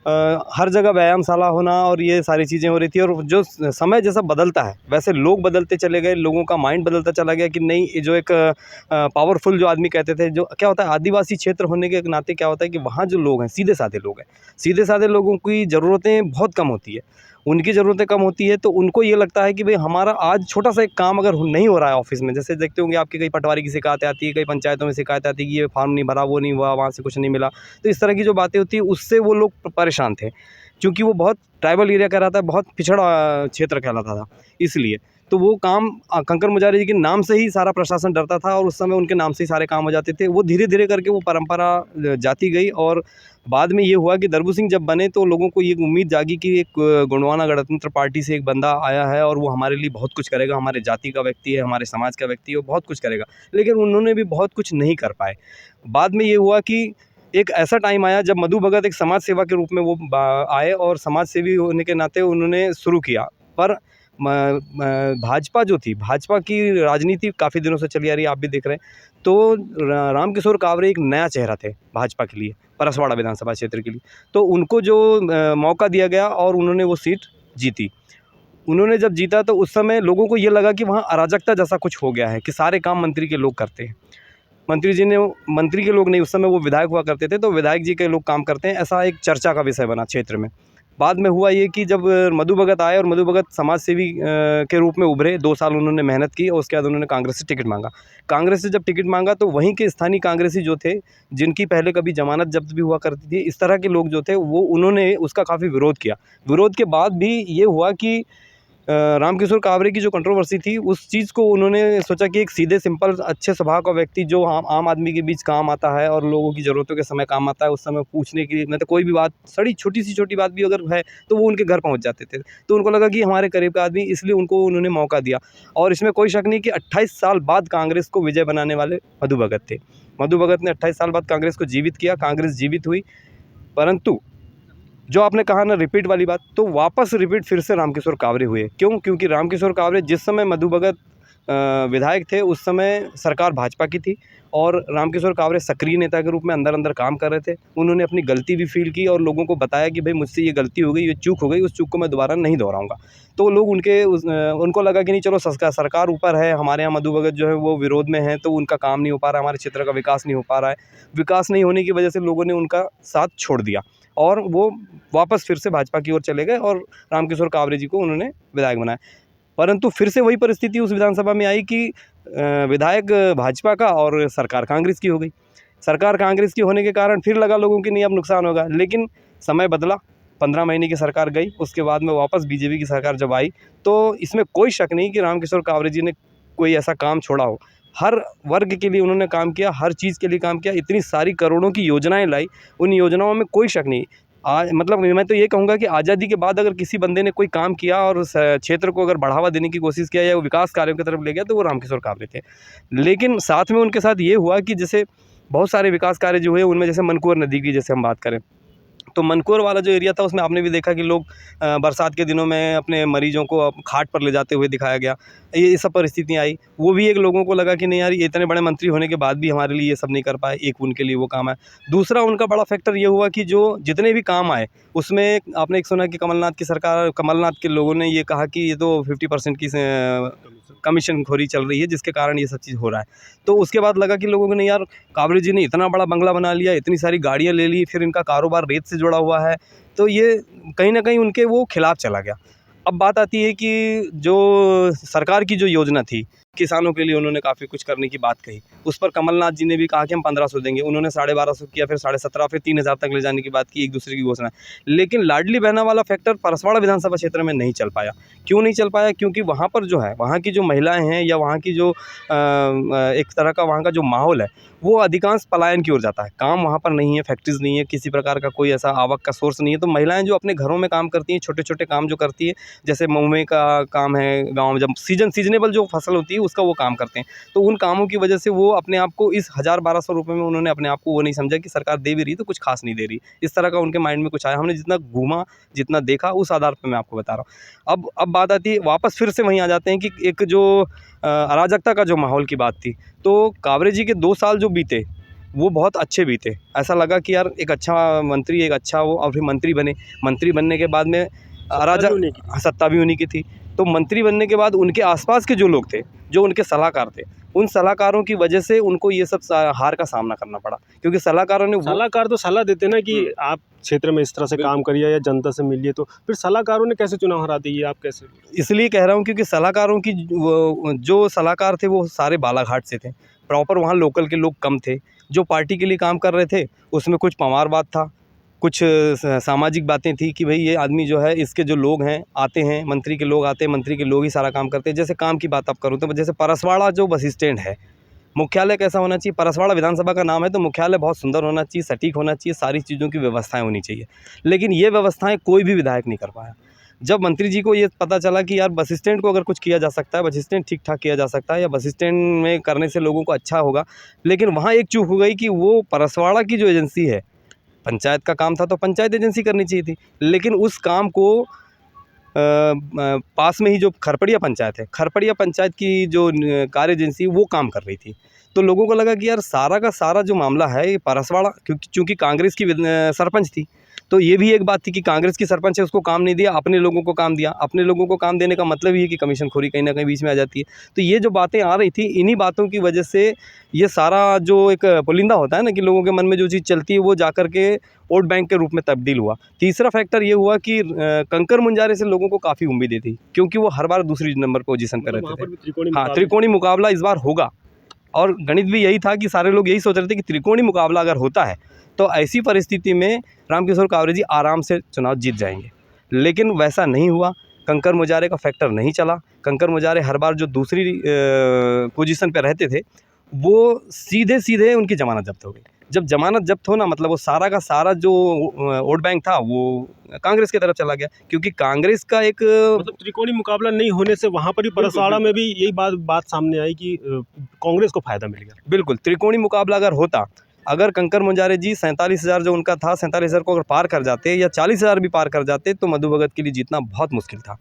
हर जगह व्यायामशाला होना और ये सारी चीज़ें हो रही थी। और जो समय जैसा बदलता है वैसे लोग बदलते चले गए, लोगों का माइंड बदलता चला गया कि नहीं, ये जो एक पावरफुल जो आदमी कहते थे, जो क्या होता है आदिवासी क्षेत्र होने के नाते क्या होता है कि वहाँ जो लोग हैं सीधे साधे लोगों की ज़रूरतें बहुत कम होती है, उनकी ज़रूरतें कम होती है। तो उनको ये लगता है कि भाई हमारा आज छोटा सा एक काम अगर नहीं हो रहा है ऑफिस में, जैसे देखते होंगे आपके कई पटवारी की शिकायतें आती है, कई पंचायतों में शिकायत आती है कि ये फॉर्म नहीं भरा, वो नहीं हुआ, वहाँ से कुछ नहीं मिला। तो इस तरह की जो बातें होती है उससे वो लोग परेशान थे, क्योंकि वो बहुत ट्राइबल एरिया कहलाता है, बहुत पिछड़ा क्षेत्र कहलाता था, इसलिए तो वो काम कंकर मुजारे जी के नाम से ही सारा प्रशासन डरता था और उस समय उनके नाम से ही सारे काम हो जाते थे। वो धीरे धीरे करके वो परंपरा जाती गई और बाद में ये हुआ कि दरबू सिंह जब बने तो लोगों को ये उम्मीद जागी कि एक गोंडवाना गणतंत्र पार्टी से एक बंदा आया है और वो हमारे लिए बहुत कुछ करेगा, हमारे जाति का व्यक्ति है, हमारे समाज का व्यक्ति है, वो बहुत कुछ करेगा। लेकिन उन्होंने भी बहुत कुछ नहीं कर पाए। बाद में ये हुआ कि एक ऐसा टाइम आया जब मधु भगत एक समाज सेवा के रूप में वो आए और समाज सेवी होने के नाते उन्होंने शुरू किया। पर भाजपा जो थी, भाजपा की राजनीति काफ़ी दिनों से चली आ रही है, आप भी देख रहे हैं। तो रामकिशोर कावरे एक नया चेहरा थे भाजपा के लिए, परसवाड़ा विधानसभा क्षेत्र के लिए। तो उनको जो मौका दिया गया और उन्होंने वो सीट जीती। उन्होंने जब जीता तो उस समय लोगों को ये लगा कि वहाँ अराजकता जैसा कुछ हो गया है कि सारे काम मंत्री के लोग करते हैं। मंत्री के लोग नहीं, उस समय वो विधायक हुआ करते थे, तो विधायक जी के लोग काम करते हैं, ऐसा एक चर्चा का विषय बना क्षेत्र में। बाद में हुआ ये कि जब मधु भगत आए और मधु भगत समाज सेवी के रूप में उभरे, 2 साल उन्होंने मेहनत की और उसके बाद उन्होंने कांग्रेस से टिकट मांगा। कांग्रेस से जब टिकट मांगा तो वहीं के स्थानीय कांग्रेसी जो थे, जिनकी पहले कभी जमानत जब्त भी हुआ करती थी, इस तरह के लोग जो थे वो उन्होंने उसका काफ़ी विरोध किया। विरोध के बाद भी ये हुआ कि रामकिशोर कावरे की जो कंट्रोवर्सी थी उस चीज़ को उन्होंने सोचा कि एक सीधे सिंपल अच्छे स्वभाव का व्यक्ति जो आम आदमी के बीच काम आता है और लोगों की ज़रूरतों के समय काम आता है, उस समय पूछने की मतलब कोई भी बात, छोटी सी छोटी बात भी अगर है तो वो उनके घर पहुंच जाते थे। तो उनको लगा कि हमारे करीब का आदमी, इसलिए उनको उन्होंने मौका दिया। और इसमें कोई शक नहीं कि 28 साल बाद कांग्रेस को विजय बनाने वाले मधु भगत थे। मधु भगत ने 28 साल बाद कांग्रेस को जीवित किया, कांग्रेस जीवित हुई। परंतु जो आपने कहा ना रिपीट वाली बात, तो वापस रिपीट फिर से रामकिशोर कावरे हुए। क्यों? क्योंकि रामकिशोर कावरे जिस समय मधु भगत विधायक थे उस समय सरकार भाजपा की थी और रामकिशोर कावरे सक्रिय नेता के रूप में अंदर अंदर काम कर रहे थे। उन्होंने अपनी गलती भी फील की और लोगों को बताया कि भाई मुझसे ये गलती हो गई, ये चूक हो गई, उस चूक को मैं दोबारा नहीं दोहराऊंगा। तो लोग उनको लगा कि नहीं चलो सरकार ऊपर है, हमारे यहाँ मधु भगत जो है वो विरोध में है तो उनका काम नहीं हो पा रहा है, हमारे क्षेत्र का विकास नहीं हो पा रहा है। विकास नहीं होने की वजह से लोगों ने उनका साथ छोड़ दिया और वो वापस फिर से भाजपा की ओर चले गए और रामकिशोर कावरे जी को उन्होंने विधायक बनाया। परंतु फिर से वही परिस्थिति उस विधानसभा में आई कि विधायक भाजपा का और सरकार कांग्रेस की हो गई। सरकार कांग्रेस की होने के कारण फिर लगा लोगों की नहीं अब नुकसान होगा, लेकिन समय बदला, 15 महीने की सरकार गई, उसके बाद में वापस बीजेपी की सरकार जब आई तो इसमें कोई शक नहीं कि रामकिशोर कावरे जी ने कोई ऐसा काम छोड़ा हो। हर वर्ग के लिए उन्होंने काम किया, हर चीज़ के लिए काम किया, इतनी सारी करोड़ों की योजनाएं लाई, उन योजनाओं में कोई शक नहीं। आज मतलब मैं तो ये कहूँगा कि आज़ादी के बाद अगर किसी बंदे ने कोई काम किया और उस क्षेत्र को अगर बढ़ावा देने की कोशिश किया या वो विकास कार्यों की तरफ ले गया तो वो रामकिशोर कावरे थे। लेकिन साथ में उनके साथ ये हुआ कि जैसे बहुत सारे विकास कार्य जो हुए उनमें जैसे मनकुंवर नदी की जैसे हम बात करें तो मनकुंवर वाला जो एरिया था उसमें आपने भी देखा कि लोग बरसात के दिनों में अपने मरीजों को खाट पर ले जाते हुए दिखाया गया। ये सब परिस्थितियाँ आई, वो भी एक लोगों को लगा कि नहीं यार ये इतने बड़े मंत्री होने के बाद भी हमारे लिए ये सब नहीं कर पाए, एक उनके लिए वो काम आया। दूसरा उनका बड़ा फैक्टर ये हुआ कि जो जितने भी काम आए उसमें आपने एक सुना कि कमलनाथ के लोगों ने ये कहा कि ये तो 50% की कमीशन खोरी चल रही है जिसके कारण ये सब चीज़ हो रहा है। तो उसके बाद लगा कि लोगों को नहीं यार कावरे जी ने इतना बड़ा बंगला बना लिया, इतनी सारी गाड़ियाँ ले ली, फिर इनका कारोबार रेत से जुड़ा हुआ है, तो ये कहीं ना कहीं उनके वो खिलाफ चला गया। अब बात आती है कि जो सरकार की जो योजना थी किसानों के लिए उन्होंने काफ़ी कुछ करने की बात कही, उस पर कमलनाथ जी ने भी कहा कि हम 1500 देंगे, उन्होंने 1250 किया, फिर 17.5, फिर 3000 तक ले जाने की बात की, एक दूसरे की घोषणा। लेकिन लाडली बहना वाला फैक्टर परसवाड़ा विधानसभा क्षेत्र में नहीं चल पाया। क्यों नहीं चल पाया? क्योंकि वहाँ पर जो है वहाँ की जो महिलाएं हैं या वहाँ की जो एक तरह का वहाँ का जो माहौल है वो अधिकांश पलायन की ओर जाता है। काम वहाँ पर नहीं है, फैक्ट्रीज़ नहीं है, किसी प्रकार का कोई ऐसा आवक का सोर्स नहीं है। तो महिलाएं जो अपने घरों में काम करती हैं, छोटे छोटे काम जो करती है, जैसे महुए का काम है, गाँव में जब सीजनेबल जो फसल होती है उसका वो काम करते हैं, तो उन कामों की वजह से वो अपने आप को इस 1000-1200 रुपये में उन्होंने अपने आप को वो नहीं समझा कि सरकार दे भी रही तो कुछ खास नहीं दे रही। इस तरह का उनके माइंड में कुछ आया। हमने जितना घूमा, जितना देखा, उस आधार पर मैं आपको बता रहा हूँ। अब बात आती है वापस फिर से वहीं आ जाते हैं कि एक जो अराजकता का जो माहौल की बात थी, तो कावरे जी के 2 साल जो बीते वो बहुत अच्छे बीते। ऐसा लगा कि यार एक अच्छा मंत्री, एक अच्छा वो, और फिर मंत्री बने। मंत्री बनने के बाद में सत्ता भी उन्हीं की थी। तो मंत्री बनने के बाद उनके आसपास के जो लोग थे, जो उनके सलाहकार थे, उन सलाहकारों की वजह से उनको ये सब हार का सामना करना पड़ा, क्योंकि सलाहकारों ने सलाहकार तो सलाह देते ना कि आप क्षेत्र में इस तरह से काम करिए या जनता से मिलिए, तो फिर सलाहकारों ने कैसे चुनाव हरा दिए? आप कैसे? इसलिए कह रहा हूँ क्योंकि सलाहकारों की जो सलाहकार थे वो सारे बालाघाट से थे, प्रॉपर वहाँ लोकल के लोग कम थे। जो पार्टी के लिए काम कर रहे थे उसमें कुछ पवारवाद था, कुछ सामाजिक बातें थी कि भाई ये आदमी जो है, इसके जो लोग हैं आते हैं, मंत्री के लोग आते हैं, मंत्री के लोग ही सारा काम करते हैं। जैसे काम की बात आप करूँ तो जैसे परसवाड़ा जो बस स्टैंड है, मुख्यालय कैसा होना चाहिए? परसवाड़ा विधानसभा का नाम है तो मुख्यालय बहुत सुंदर होना चाहिए, सटीक होना चाहिए, सारी चीज़ों की व्यवस्थाएं होनी चाहिए। लेकिन ये व्यवस्थाएं कोई भी विधायक नहीं कर पाया। जब मंत्री जी को ये पता चला कि यार बस स्टैंड को अगर कुछ किया जा सकता है, बस स्टैंड ठीक ठाक किया जा सकता है या बस स्टैंड में करने से लोगों को अच्छा होगा, लेकिन वहाँ एक चूक हो गई कि वो परसवाड़ा की जो एजेंसी है, पंचायत का काम था तो पंचायत एजेंसी करनी चाहिए थी, लेकिन उस काम को पास में ही जो खरपड़िया पंचायत है, खरपड़िया पंचायत की जो कार्य एजेंसी वो काम कर रही थी। तो लोगों को लगा कि यार सारा का सारा जो मामला है ये परसवाड़ा, क्योंकि कांग्रेस की सरपंच थी, तो ये भी एक बात थी कि कांग्रेस की सरपंच है, उसको काम नहीं दिया, अपने लोगों को काम दिया। अपने लोगों को काम देने का मतलब ये है कि कमीशन खोरी कहीं ना कहीं बीच में आ जाती है। तो ये जो बातें आ रही थी, इन्हीं बातों की वजह से ये सारा जो एक पुलिंदा होता है ना कि लोगों के मन में जो चीज़ चलती है वो जाकर के वोट बैंक के रूप में तब्दील हुआ। तीसरा फैक्टर ये हुआ कि कंकर मुंजारे से लोगों को काफ़ी उम्मीदें थी, क्योंकि वो हर बार दूसरी नंबर पोजीशन पर रहते थे। हाँ, त्रिकोणी मुकाबला इस बार होगा, और गणित भी यही था कि सारे लोग यही सोच रहे थे कि त्रिकोणी मुकाबला अगर होता है तो ऐसी परिस्थिति में रामकिशोर कावरे जी आराम से चुनाव जीत जाएंगे। लेकिन वैसा नहीं हुआ, कंकर मुजारे का फैक्टर नहीं चला। कंकर मुजारे हर बार जो दूसरी पोजीशन पे रहते थे वो सीधे उनकी ज़मानत जब्त हो गई। जब ज़मानत जब्त हो ना, मतलब वो सारा का सारा जो वोट बैंक था वो कांग्रेस की तरफ चला गया, क्योंकि कांग्रेस का एक मतलब त्रिकोणी मुकाबला नहीं होने से वहाँ पर ही परसवाड़ा में भी यही बात सामने आई कि कांग्रेस को फ़ायदा मिल गया। बिल्कुल, त्रिकोणी मुकाबला अगर होता अगर कंकर मुंजारे जी 47,000 जो उनका था, 47,000 को अगर पार कर जाते या 40,000 भी पार कर जाते तो मधु भगत के लिए जीतना बहुत मुश्किल था।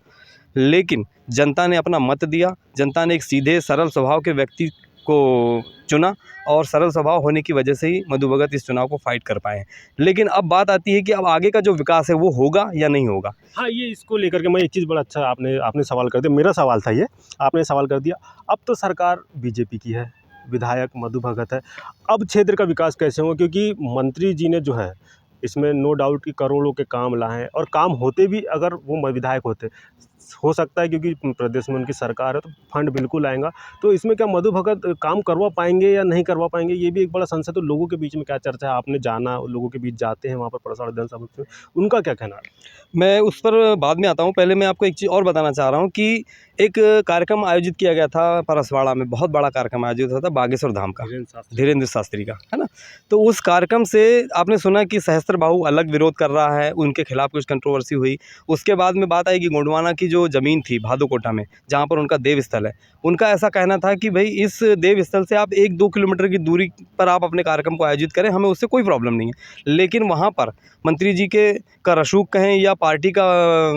लेकिन जनता ने अपना मत दिया, जनता ने एक सीधे सरल स्वभाव के व्यक्ति को चुना और सरल स्वभाव होने की वजह से ही मधु भगत इस चुनाव को फाइट कर पाए हैं। लेकिन अब बात आती है कि अब आगे का जो विकास है वो होगा या नहीं होगा। हाँ, ये इसको लेकर के मैं एक चीज़ बड़ा अच्छा आपने सवाल कर दिया, मेरा सवाल था ये, आपने सवाल कर दिया। अब तो सरकार बीजेपी की है, विधायक मधु भगत है, अब क्षेत्र का विकास कैसे होगा? क्योंकि मंत्री जी ने जो है इसमें नो डाउट कि करोड़ों के काम लाए हैं और काम होते भी अगर वो विधायक होते, हो सकता है क्योंकि प्रदेश में उनकी सरकार है तो फंड बिल्कुल आएगा। तो इसमें क्या मधु भगत काम करवा पाएंगे या नहीं करवा पाएंगे, ये भी एक बड़ा संशय। तो लोगों के बीच में क्या चर्चा है, आपने जाना, लोगों के बीच जाते हैं वहाँ पर परसाड़ विधानसभा में, उनका क्या कहना है? मैं उस पर बाद में आता हूँ, पहले मैं आपको एक चीज़ और बताना चाह रहा हूँ कि एक कार्यक्रम आयोजित किया गया था परसवाड़ा में, बहुत बड़ा कार्यक्रम आयोजित हुआ था बागेश्वर धाम का, धीरेन्द्र शास्त्री का, है ना। तो उस कार्यक्रम से आपने सुना कि सहस्त्रबाहु अलग विरोध कर रहा है, उनके खिलाफ कुछ कंट्रोवर्सी हुई। उसके बाद में बात आई कि गोंडवाना की जो ज़मीन थी भादोकोटा में, जहाँ पर उनका देव स्थल है, उनका ऐसा कहना था कि भाई इस देव स्थल से आप 1-2 किलोमीटर की दूरी पर आप अपने कार्यक्रम को आयोजित करें, हमें उससे कोई प्रॉब्लम नहीं है। लेकिन वहाँ पर मंत्री जी का रसूख कहें या पार्टी का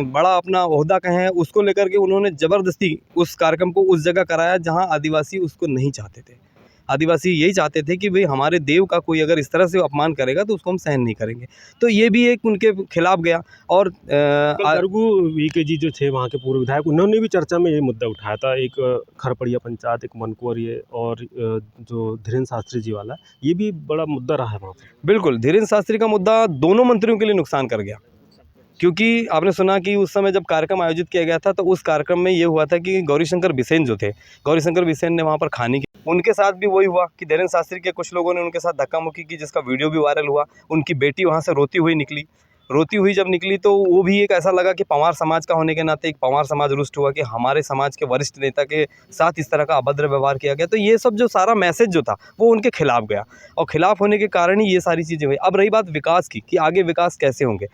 बड़ा अपना ओहदा कहें, उसको लेकर के उन्होंने ज़बरदस्ती उस कार्यक्रम को उस जगह कराया जहाँ आदिवासी उसको नहीं चाहते थे। आदिवासी यही चाहते थे कि भाई हमारे देव का कोई अगर इस तरह से अपमान करेगा तो उसको हम सहन नहीं करेंगे। तो ये भी एक उनके खिलाफ गया। और गरगू वीके जी जो थे वहाँ के पूर्व विधायक, उन्होंने भी चर्चा में ये मुद्दा उठाया था, एक खरपड़िया पंचायत, एक मनकुवर, ये और जो धीरेन्द्र शास्त्री जी वाला, ये भी बड़ा मुद्दा रहा है वहाँ पर। बिल्कुल, धीरेन्द्र शास्त्री का मुद्दा दोनों मंत्रियों के लिए नुकसान कर गया, क्योंकि आपने सुना कि उस समय जब कार्यक्रम आयोजित किया गया था तो उस कार्यक्रम में ये हुआ था कि गौरीशंकर बिसेन जो थे, गौरीशंकर बिसेन ने वहाँ पर खाने की, उनके साथ भी वही हुआ कि धीरेन्द्र शास्त्री के कुछ लोगों ने उनके साथ धक्का मुक्की की, जिसका वीडियो भी वायरल हुआ। उनकी बेटी वहाँ से रोती हुई निकली। रोती हुई जब निकली तो वो भी एक ऐसा लगा कि पंवार समाज का होने के नाते एक पंवार समाज रुष्ट हुआ कि हमारे समाज के वरिष्ठ नेता के साथ इस तरह का अभद्र व्यवहार किया गया। तो ये सब जो सारा मैसेज जो था वो उनके खिलाफ गया और खिलाफ होने के कारण ही ये सारी चीज़ें हुई। अब रही बात विकास की कि आगे विकास कैसे होंगे,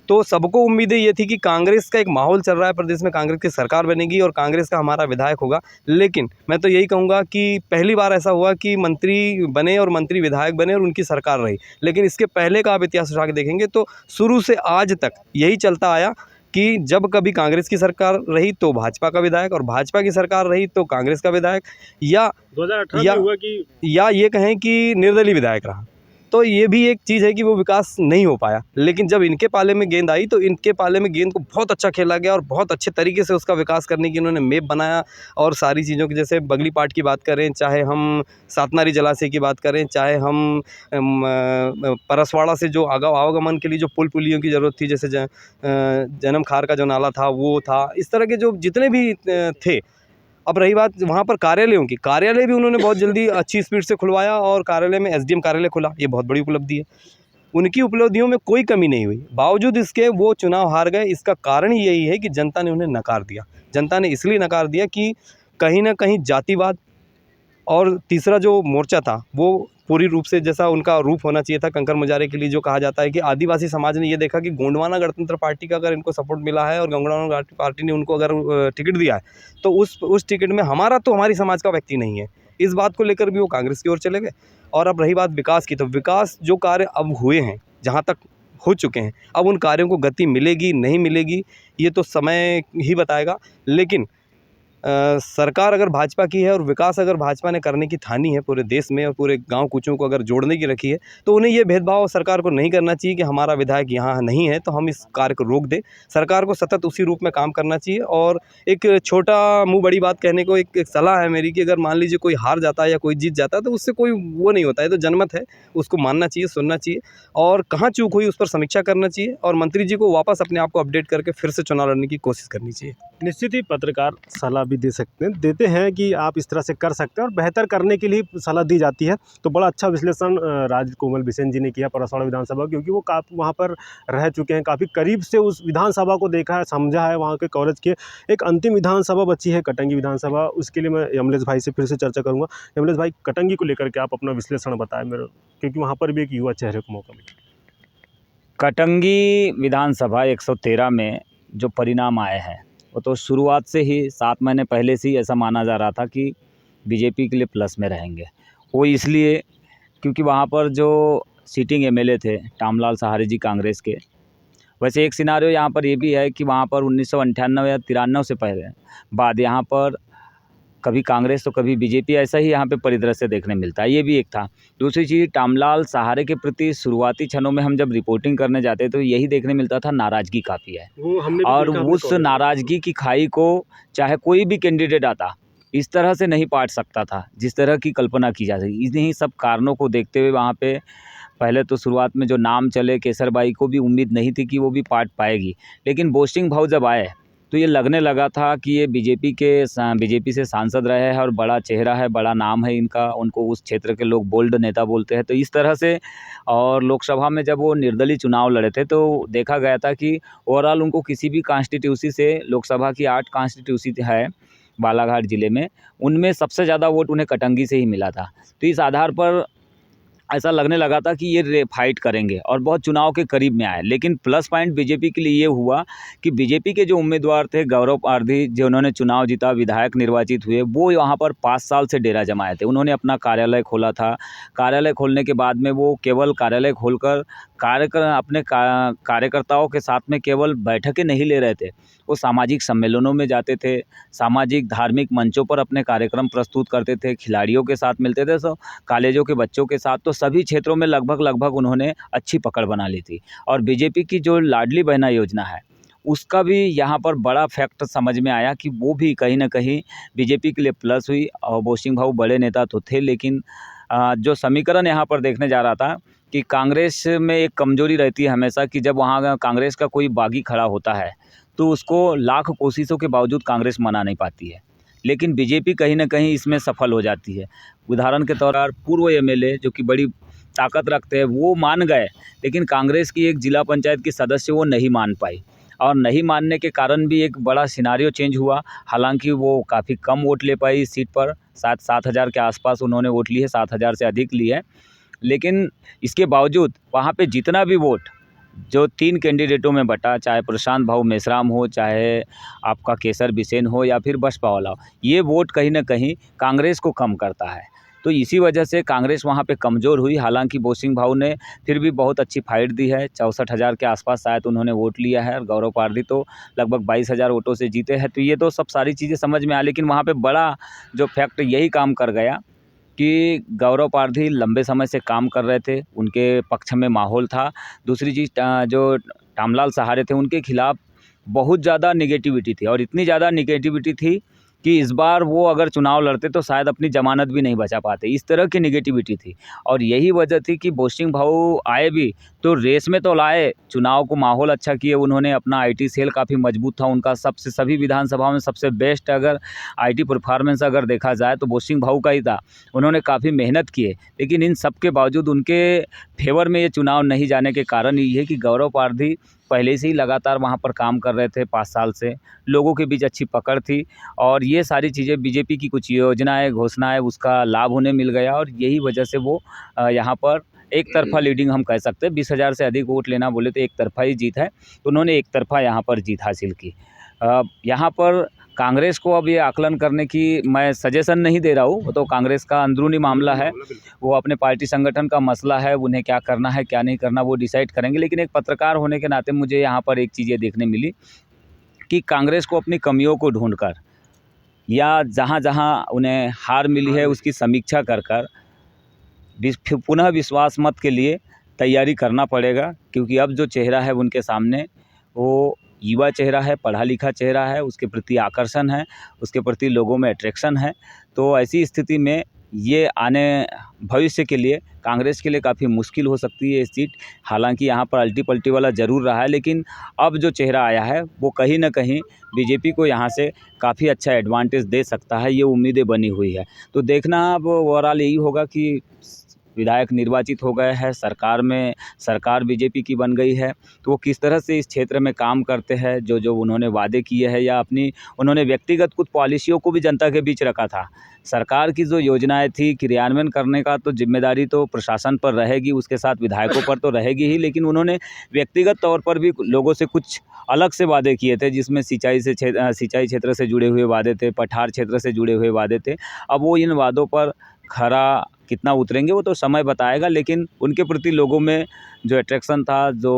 तो सबको उम्मीदें ये थी कि कांग्रेस का एक माहौल चल रहा है प्रदेश में, कांग्रेस की सरकार बनेगी और कांग्रेस का हमारा विधायक होगा। लेकिन मैं तो यही कहूँगा कि पहली बार ऐसा हुआ कि मंत्री बने और मंत्री विधायक बने और उनकी सरकार रही। लेकिन इसके पहले का आप इतिहास उठा के देखेंगे तो शुरू से आज तक यही चलता आया कि जब कभी कांग्रेस की सरकार रही तो भाजपा का विधायक और भाजपा की सरकार रही तो कांग्रेस का विधायक, या 2018 में हुआ कि या ये कहें कि निर्दलीय विधायक रहा। तो ये भी एक चीज़ है कि वो विकास नहीं हो पाया। लेकिन जब इनके पाले में गेंद आई तो इनके पाले में गेंद को बहुत अच्छा खेला गया और बहुत अच्छे तरीके से उसका विकास करने की इन्होंने मैप बनाया। और सारी चीज़ों की, जैसे बगली पाट की बात करें, चाहे हम सातनारी जलाशय की बात करें, चाहे हम परसवाड़ा से जो आवागमन के लिए जो पुल पुलियों की ज़रूरत थी, जैसे जन्म खार का जो नाला था वो था, इस तरह के जो जितने भी थे। अब रही बात वहाँ पर कार्यालयों की, कार्यालय भी उन्होंने बहुत जल्दी अच्छी स्पीड से खुलवाया और कार्यालय में एसडीएम कार्यालय खुला, ये बहुत बड़ी उपलब्धि है। उनकी उपलब्धियों में कोई कमी नहीं हुई, बावजूद इसके वो चुनाव हार गए। इसका कारण यही है कि जनता ने उन्हें नकार दिया। जनता ने इसलिए नकार दिया कि कहीं ना कहीं जातिवाद और तीसरा जो मोर्चा था वो पूरी रूप से जैसा उनका रूप होना चाहिए था कंकर मुजारे के लिए, जो कहा जाता है कि आदिवासी समाज ने ये देखा कि गोंडवाना गणतंत्र पार्टी का अगर इनको सपोर्ट मिला है और गोंडवाना पार्टी ने उनको अगर टिकट दिया है तो उस टिकट में हमारी समाज का व्यक्ति नहीं है। इस बात को लेकर भी वो कांग्रेस की ओर चले गए। और अब रही बात विकास की, तो विकास जो कार्य अब हुए हैं, जहाँ तक हो चुके हैं, अब उन कार्यों को गति मिलेगी नहीं मिलेगी ये तो समय ही बताएगा। लेकिन सरकार अगर भाजपा की है और विकास अगर भाजपा ने करने की ठानी है पूरे देश में और पूरे गांव कूचों को अगर जोड़ने की रखी है, तो उन्हें ये भेदभाव सरकार को नहीं करना चाहिए कि हमारा विधायक यहाँ नहीं है तो हम इस कार्य को रोक दें। सरकार को सतत उसी रूप में काम करना चाहिए। और एक छोटा मुँह बड़ी बात कहने को एक सलाह है मेरी कि अगर मान लीजिए कोई हार जाता है या कोई जीत जाता है तो उससे कोई वो नहीं होता है, तो जनमत है, उसको मानना चाहिए, सुनना चाहिए और कहाँ चूक हुई उस पर समीक्षा करना चाहिए और मंत्री जी को वापस अपने आप को अपडेट करके फिर से चुनाव लड़ने की कोशिश करनी चाहिए। निश्चित ही पत्रकार सलाह भी देते हैं कि आप इस तरह से कर सकते हैं और बेहतर करने के लिए सलाह दी जाती है। तो बड़ा अच्छा विश्लेषण राजकोमल बिसेन जी ने किया परसवाड़ा विधानसभा, क्योंकि वो काफ़ी वहाँ पर रह चुके हैं, काफ़ी करीब से उस विधानसभा को देखा है, समझा है, वहाँ के कवरेज किए। एक अंतिम विधानसभा बची है कटंगी विधानसभा, उसके लिए मैं यमलेश भाई से फिर से चर्चा करूँगा। यमलेश भाई, कटंगी को लेकर के आप अपना विश्लेषण बताएं मेरे, क्योंकि वहाँ पर भी एक युवा चेहरे को मौका मिला। कटंगी विधानसभा 113 में जो परिणाम आए हैं वो तो शुरुआत से ही 7 महीने पहले से ही ऐसा माना जा रहा था कि बीजेपी के लिए प्लस में रहेंगे। वो इसलिए क्योंकि वहाँ पर जो सिटिंग एमएलए थे टामलाल सहारे जी कांग्रेस के। वैसे एक सिनारियो यहाँ पर ये भी है कि वहाँ पर 1998 या 93 से पहले बाद यहाँ पर कभी कांग्रेस तो कभी बीजेपी, ऐसा ही यहाँ पे परिदृश्य देखने मिलता है, ये भी एक था। दूसरी चीज़, टामलाल सहारे के प्रति शुरुआती क्षणों में हम जब रिपोर्टिंग करने जाते तो यही देखने मिलता था, नाराज़गी काफ़ी है। वो हमने भी और देखा अपने उस कॉलेज में। नाराज़गी की खाई को चाहे कोई भी कैंडिडेट आता, इस तरह से नहीं पाट सकता था जिस तरह की कल्पना की जा सकी। इन्हीं सब कारणों को देखते हुए वहाँ पे पहले तो शुरुआत में जो नाम चले, केसरबाई को भी उम्मीद नहीं थी कि वो भी पाट पाएगी, लेकिन बोस्टिंग भाऊ जब आए तो ये लगने लगा था कि ये बीजेपी से सांसद रहे हैं और बड़ा चेहरा है, बड़ा नाम है इनका, उनको उस क्षेत्र के लोग बोल्ड नेता बोलते हैं। तो इस तरह से, और लोकसभा में जब वो निर्दलीय चुनाव लड़े थे तो देखा गया था कि ओवरऑल उनको किसी भी कॉन्स्टिट्यूंसी से, लोकसभा की 8 कॉन्स्टिट्यूंसी है बालाघाट ज़िले में, उनमें सबसे ज़्यादा वोट उन्हें कटंगी से ही मिला था। तो इस आधार पर ऐसा लगने लगा था कि ये फाइट करेंगे और बहुत चुनाव के करीब में आए। लेकिन प्लस पॉइंट बीजेपी के लिए ये हुआ कि बीजेपी के जो उम्मीदवार थे गौरव पारधी, जिन्होंने चुनाव जीता, विधायक निर्वाचित हुए, वो वहाँ पर 5 साल से डेरा जमाए थे। उन्होंने अपना कार्यालय खोला था। कार्यालय खोलने के बाद में वो केवल कार्यालय खोलकर अपने कार्यकर्ताओं के साथ में केवल बैठकें नहीं ले रहे थे, वो सामाजिक सम्मेलनों में जाते थे, सामाजिक धार्मिक मंचों पर अपने कार्यक्रम प्रस्तुत करते थे, खिलाड़ियों के साथ मिलते थे, तो कॉलेजों के बच्चों के साथ, तो सभी क्षेत्रों में लगभग उन्होंने अच्छी पकड़ बना ली थी। और बीजेपी की जो लाडली बहना योजना है, उसका भी यहाँ पर बड़ा फैक्ट समझ में आया कि वो भी कहीं न कहीं बीजेपी के लिए प्लस हुई। और बोस्टिंग भाऊ बड़े नेता तो थे, लेकिन जो समीकरण यहाँ पर देखने जा रहा था कि कांग्रेस में एक कमज़ोरी रहती है हमेशा कि जब वहाँ कांग्रेस का कोई बागी खड़ा होता है तो उसको लाख कोशिशों के बावजूद कांग्रेस मना नहीं पाती है, लेकिन बीजेपी कहीं न कहीं इसमें सफल हो जाती है। उदाहरण के तौर पर पूर्व एमएलए जो कि बड़ी ताकत रखते हैं वो मान गए, लेकिन कांग्रेस की एक जिला पंचायत की सदस्य वो नहीं मान पाई, और नहीं मानने के कारण भी एक बड़ा सिनारियो चेंज हुआ। हालांकि वो काफ़ी कम वोट ले पाई इस सीट पर, 7,000 के आसपास उन्होंने वोट लिए, 7,000 से अधिक लिए है। लेकिन इसके बावजूद वहाँ पे जितना भी वोट जो 3 कैंडिडेटों में बटा, चाहे प्रशांत भाऊ मेश्राम हो, चाहे आपका केसर बिसेन हो या फिर बसपा वाला हो, ये वोट कहीं न कहीं कांग्रेस को कम करता है। तो इसी वजह से कांग्रेस वहाँ पे कमज़ोर हुई। हालांकि बोसिंग भाऊ ने फिर भी बहुत अच्छी फाइट दी है, 64,000 के आसपास शायद उन्होंने वोट लिया है, और गौरव पारधी तो लगभग 22,000 वोटों से जीते हैं। तो ये तो सब सारी चीज़ें समझ में आ, लेकिन वहाँ पे बड़ा जो फैक्ट यही काम कर गया कि गौरव पारधी लंबे समय से काम कर रहे थे, उनके पक्ष में माहौल था। दूसरी चीज़, जो टामलाल सहारे थे उनके खिलाफ़ बहुत ज़्यादा नेगेटिविटी थी, और इतनी ज़्यादा नेगेटिविटी थी कि इस बार वो अगर चुनाव लड़ते तो शायद अपनी ज़मानत भी नहीं बचा पाते, इस तरह की नेगेटिविटी थी। और यही वजह थी कि बोस्टिंग भाऊ आए भी तो रेस में तो लाए, चुनाव को माहौल अच्छा किए उन्होंने, अपना आईटी सेल काफ़ी मजबूत था उनका, सबसे सभी विधानसभा में सबसे बेस्ट अगर आईटी परफॉर्मेंस अगर देखा जाए तो बोस्टिंग भाऊ का ही था। उन्होंने काफ़ी मेहनत किए, लेकिन इन सब के बावजूद उनके फेवर में ये चुनाव नहीं जाने के कारण ये है कि गौरव पारधी पहले से ही लगातार वहाँ पर काम कर रहे थे 5 साल से, लोगों के बीच अच्छी पकड़ थी, और ये सारी चीज़ें बीजेपी की कुछ योजनाएं, घोषणाएं, उसका लाभ उन्हें मिल गया, और यही वजह से वो यहाँ पर एक तरफा लीडिंग हम कह सकते हैं। 20,000 से अधिक वोट लेना बोले तो एक तरफा ही जीत है, तो उन्होंने एक तरफा यहाँ पर जीत हासिल की। यहाँ पर कांग्रेस को अब ये आकलन करने की मैं सजेशन नहीं दे रहा हूँ, वो तो कांग्रेस का अंदरूनी मामला है, वो अपने पार्टी संगठन का मसला है, उन्हें क्या करना है क्या नहीं करना वो डिसाइड करेंगे। लेकिन एक पत्रकार होने के नाते मुझे यहाँ पर एक चीज़ ये देखने मिली कि कांग्रेस को अपनी कमियों को ढूंढकर या जहाँ जहाँ उन्हें हार मिली है उसकी समीक्षा कर पुनः विश्वास मत के लिए तैयारी करना पड़ेगा, क्योंकि अब जो चेहरा है उनके सामने वो युवा चेहरा है, पढ़ा लिखा चेहरा है, उसके प्रति आकर्षण है, उसके प्रति लोगों में अट्रैक्शन है। तो ऐसी स्थिति में ये आने भविष्य के लिए कांग्रेस के लिए काफ़ी मुश्किल हो सकती है ये सीट। हालांकि यहाँ पर अल्टी पल्टी वाला ज़रूर रहा है, लेकिन अब जो चेहरा आया है वो कहीं ना कहीं बीजेपी को यहाँ से काफ़ी अच्छा एडवांटेज दे सकता है, ये उम्मीदें बनी हुई है। तो देखना अब ओवरऑल यही होगा कि विधायक निर्वाचित हो गए हैं, सरकार बीजेपी की बन गई है, तो वो किस तरह से इस क्षेत्र में काम करते हैं, जो उन्होंने वादे किए हैं या उन्होंने व्यक्तिगत कुछ पॉलिसियों को भी जनता के बीच रखा था। सरकार की जो योजनाएं थी क्रियान्वयन करने का तो जिम्मेदारी तो प्रशासन पर रहेगी, उसके साथ विधायकों पर तो रहेगी ही, लेकिन उन्होंने व्यक्तिगत तौर पर भी लोगों से कुछ अलग से वादे किए थे, जिसमें सिंचाई क्षेत्र से जुड़े हुए वादे थे, पठार क्षेत्र से जुड़े हुए वादे थे। अब वो इन वादों पर खरा कितना उतरेंगे वो तो समय बताएगा, लेकिन उनके प्रति लोगों में जो अट्रैक्शन था, जो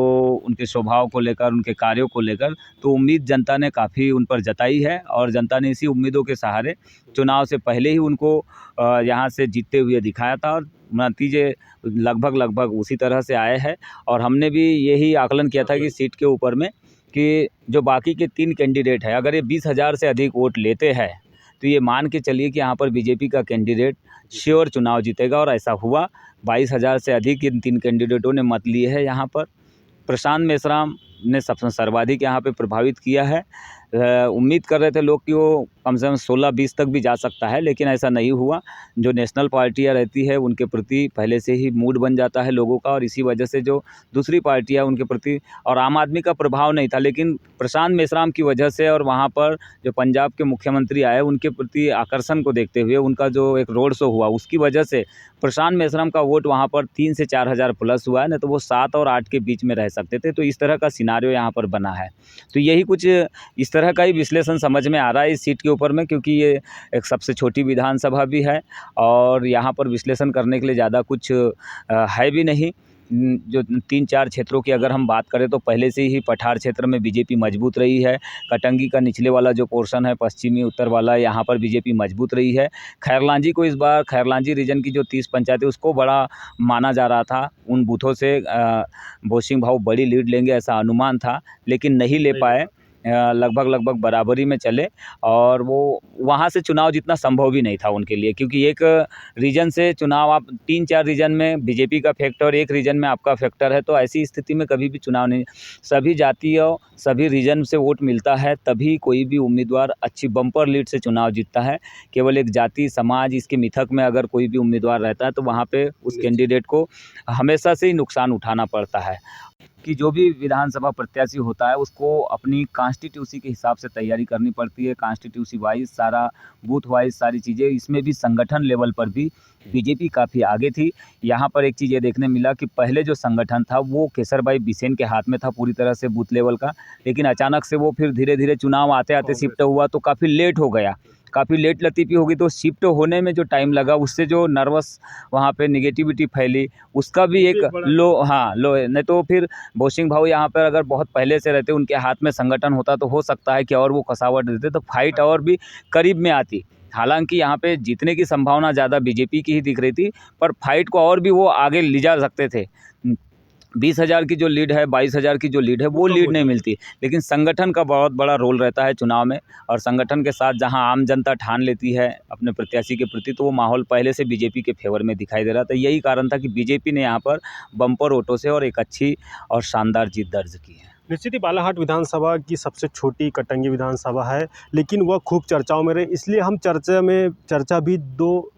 उनके स्वभाव को लेकर, उनके कार्यों को लेकर, तो उम्मीद जनता ने काफ़ी उन पर जताई है और जनता ने इसी उम्मीदों के सहारे चुनाव से पहले ही उनको यहाँ से जीतते हुए दिखाया था और नतीजे लगभग उसी तरह से आए हैं। और हमने भी यही आकलन किया था कि सीट के ऊपर में कि जो बाकी के 3 कैंडिडेट हैं, अगर ये 20,000 से अधिक वोट लेते हैं तो ये मान के चलिए कि यहाँ पर बीजेपी का कैंडिडेट श्योर चुनाव जीतेगा। और ऐसा हुआ, 22,000 से अधिक इन 3 कैंडिडेटों ने मत लिए हैं। यहाँ पर प्रशांत मेश्राम ने सबसे सर्वाधिक यहाँ पे प्रभावित किया है। उम्मीद कर रहे थे लोग कि वो कम से कम 16-20 तक भी जा सकता है, लेकिन ऐसा नहीं हुआ। जो नेशनल पार्टियां रहती है उनके प्रति पहले से ही मूड बन जाता है लोगों का, और इसी वजह से जो दूसरी पार्टियां उनके प्रति, और आम आदमी का प्रभाव नहीं था, लेकिन प्रशांत मेश्राम की वजह से और वहाँ पर जो पंजाब के मुख्यमंत्री आए उनके प्रति आकर्षण को देखते हुए उनका जो एक रोड शो हुआ उसकी वजह से प्रशांत मेश्राम का वोट वहाँ पर 3 से 4 हज़ार प्लस हुआ है, नहीं तो वो 7 और 8 के बीच में रह सकते थे। तो इस तरह का सिनारियो यहाँ पर बना है। तो यही कुछ इस तरह का ही विश्लेषण समझ में आ रहा है इस सीट के ऊपर में, क्योंकि ये एक सबसे छोटी विधानसभा भी है और यहाँ पर विश्लेषण करने के लिए ज़्यादा कुछ है भी नहीं। जो 3-4 क्षेत्रों की अगर हम बात करें तो पहले से ही पठार क्षेत्र में बीजेपी मजबूत रही है। कटंगी का निचले वाला जो पोर्शन है, पश्चिमी उत्तर वाला, यहाँ पर बीजेपी मजबूत रही है। खैरलांजी को इस बार, खैरलांजी रीजन की जो 30 पंचायतें उसको बड़ा माना जा रहा था, उन बूथों से बोसिंग भाऊ बड़ी लीड लेंगे ऐसा अनुमान था, लेकिन नहीं ले पाए। लगभग बराबरी में चले और वो वहाँ से चुनाव जीतना संभव भी नहीं था उनके लिए, क्योंकि एक रीजन से चुनाव, आप 3-4 रीजन में बीजेपी का फैक्टर, एक रीजन में आपका फैक्टर है, तो ऐसी स्थिति में कभी भी चुनाव नहीं, सभी जातीय सभी रीजन से वोट मिलता है तभी कोई भी उम्मीदवार अच्छी बम्पर लीड से चुनाव जीतता है। केवल एक जाति समाज इसके मिथक में अगर कोई भी उम्मीदवार रहता है तो वहाँ पे उस कैंडिडेट को हमेशा से ही नुकसान उठाना पड़ता है। कि जो भी विधानसभा प्रत्याशी होता है उसको अपनी कॉन्स्टिट्यूंसी के हिसाब से तैयारी करनी पड़ती है, कॉन्स्टिट्यूंसी वाइज सारा, बूथ वाइज सारी चीज़ें। इसमें भी संगठन लेवल पर भी बीजेपी काफ़ी आगे थी। यहाँ पर एक चीज़ ये देखने मिला कि पहले जो संगठन था वो केसरभाई बिसेन के हाथ में था पूरी तरह से बूथ लेवल का, लेकिन अचानक से वो फिर धीरे धीरे चुनाव आते आते शिफ्ट हुआ तो काफ़ी लेट हो गया, काफ़ी लेट लतीफ़ी होगी। तो शिफ्ट होने में जो टाइम लगा उससे जो नर्वस वहाँ पे नेगेटिविटी फैली, उसका भी एक लो नहीं तो फिर बोसिंग भाऊ यहाँ पर अगर बहुत पहले से रहते, उनके हाथ में संगठन होता तो हो सकता है कि और वो कसावट देते तो फाइट और भी करीब में आती। हालांकि यहाँ पे जीतने की संभावना ज़्यादा बीजेपी की ही दिख रही थी, पर फाइट को और भी वो आगे ले जा सकते थे। 20,000 की जो लीड है, 22,000 की जो लीड है वो लीड नहीं मिलती, लेकिन संगठन का बहुत बड़ा रोल रहता है चुनाव में। और संगठन के साथ जहां आम जनता ठान लेती है अपने प्रत्याशी के प्रति, तो वो माहौल पहले से बीजेपी के फेवर में दिखाई दे रहा था। यही कारण था कि बीजेपी ने यहाँ पर बम्पर वोटों से और एक अच्छी और शानदार जीत दर्ज की है। निश्चित ही बालाघाट विधानसभा की सबसे छोटी कटंगी विधानसभा है, लेकिन वह खूब चर्चाओं में रही, इसलिए हम चर्चा भी 2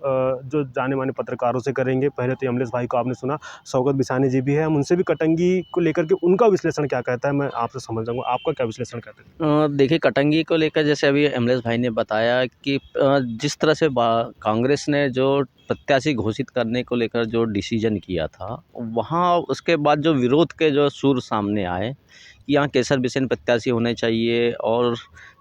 जो जाने माने पत्रकारों से करेंगे। पहले तो अमलेश भाई को आपने सुना, शौकत बिसानी जी भी है, हम उनसे भी कटंगी को लेकर के उनका विश्लेषण क्या कहता है मैं आपसे समझ जाऊँगा, आपका क्या विश्लेषण कहते हैं? देखिए, कटंगी को लेकर जैसे अभी अमलेश भाई ने बताया कि जिस तरह से कांग्रेस ने जो प्रत्याशी घोषित करने को लेकर जो डिसीजन किया था, वहाँ उसके बाद जो विरोध के जो सुर सामने आए कि यहाँ केसर बिसेन प्रत्याशी होने चाहिए और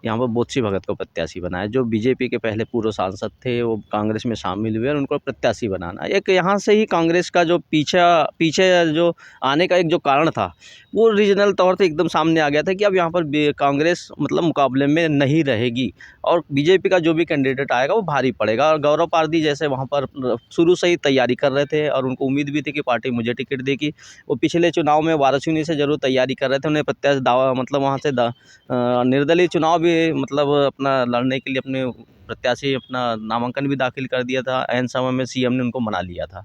यहाँ पर बोत्सी भगत को प्रत्याशी बनाया। जो बीजेपी के पहले पूर्व सांसद थे वो कांग्रेस में शामिल हुए और उनको प्रत्याशी बनाना, एक यहाँ से ही कांग्रेस का जो पीछे जो आने का एक जो कारण था वो रीजनल तौर से एकदम सामने आ गया था कि अब यहाँ पर कांग्रेस मतलब मुकाबले में नहीं रहेगी और बीजेपी का जो भी कैंडिडेट आएगा वो भारी पड़ेगा। और गौरव पारदी जैसे वहाँ पर शुरू से ही तैयारी कर रहे थे और उनको उम्मीद भी थी कि पार्टी मुझे टिकट देगी। वो पिछले चुनाव में वाराणसी से जरूर तैयारी कर रहे थे, उन्हें प्रत्याशी दावा मतलब वहाँ से निर्दलीय चुनाव भी मतलब अपना लड़ने के लिए अपने प्रत्याशी अपना नामांकन भी दाखिल कर दिया था। ऐन समय में सीएम ने उनको मना लिया था।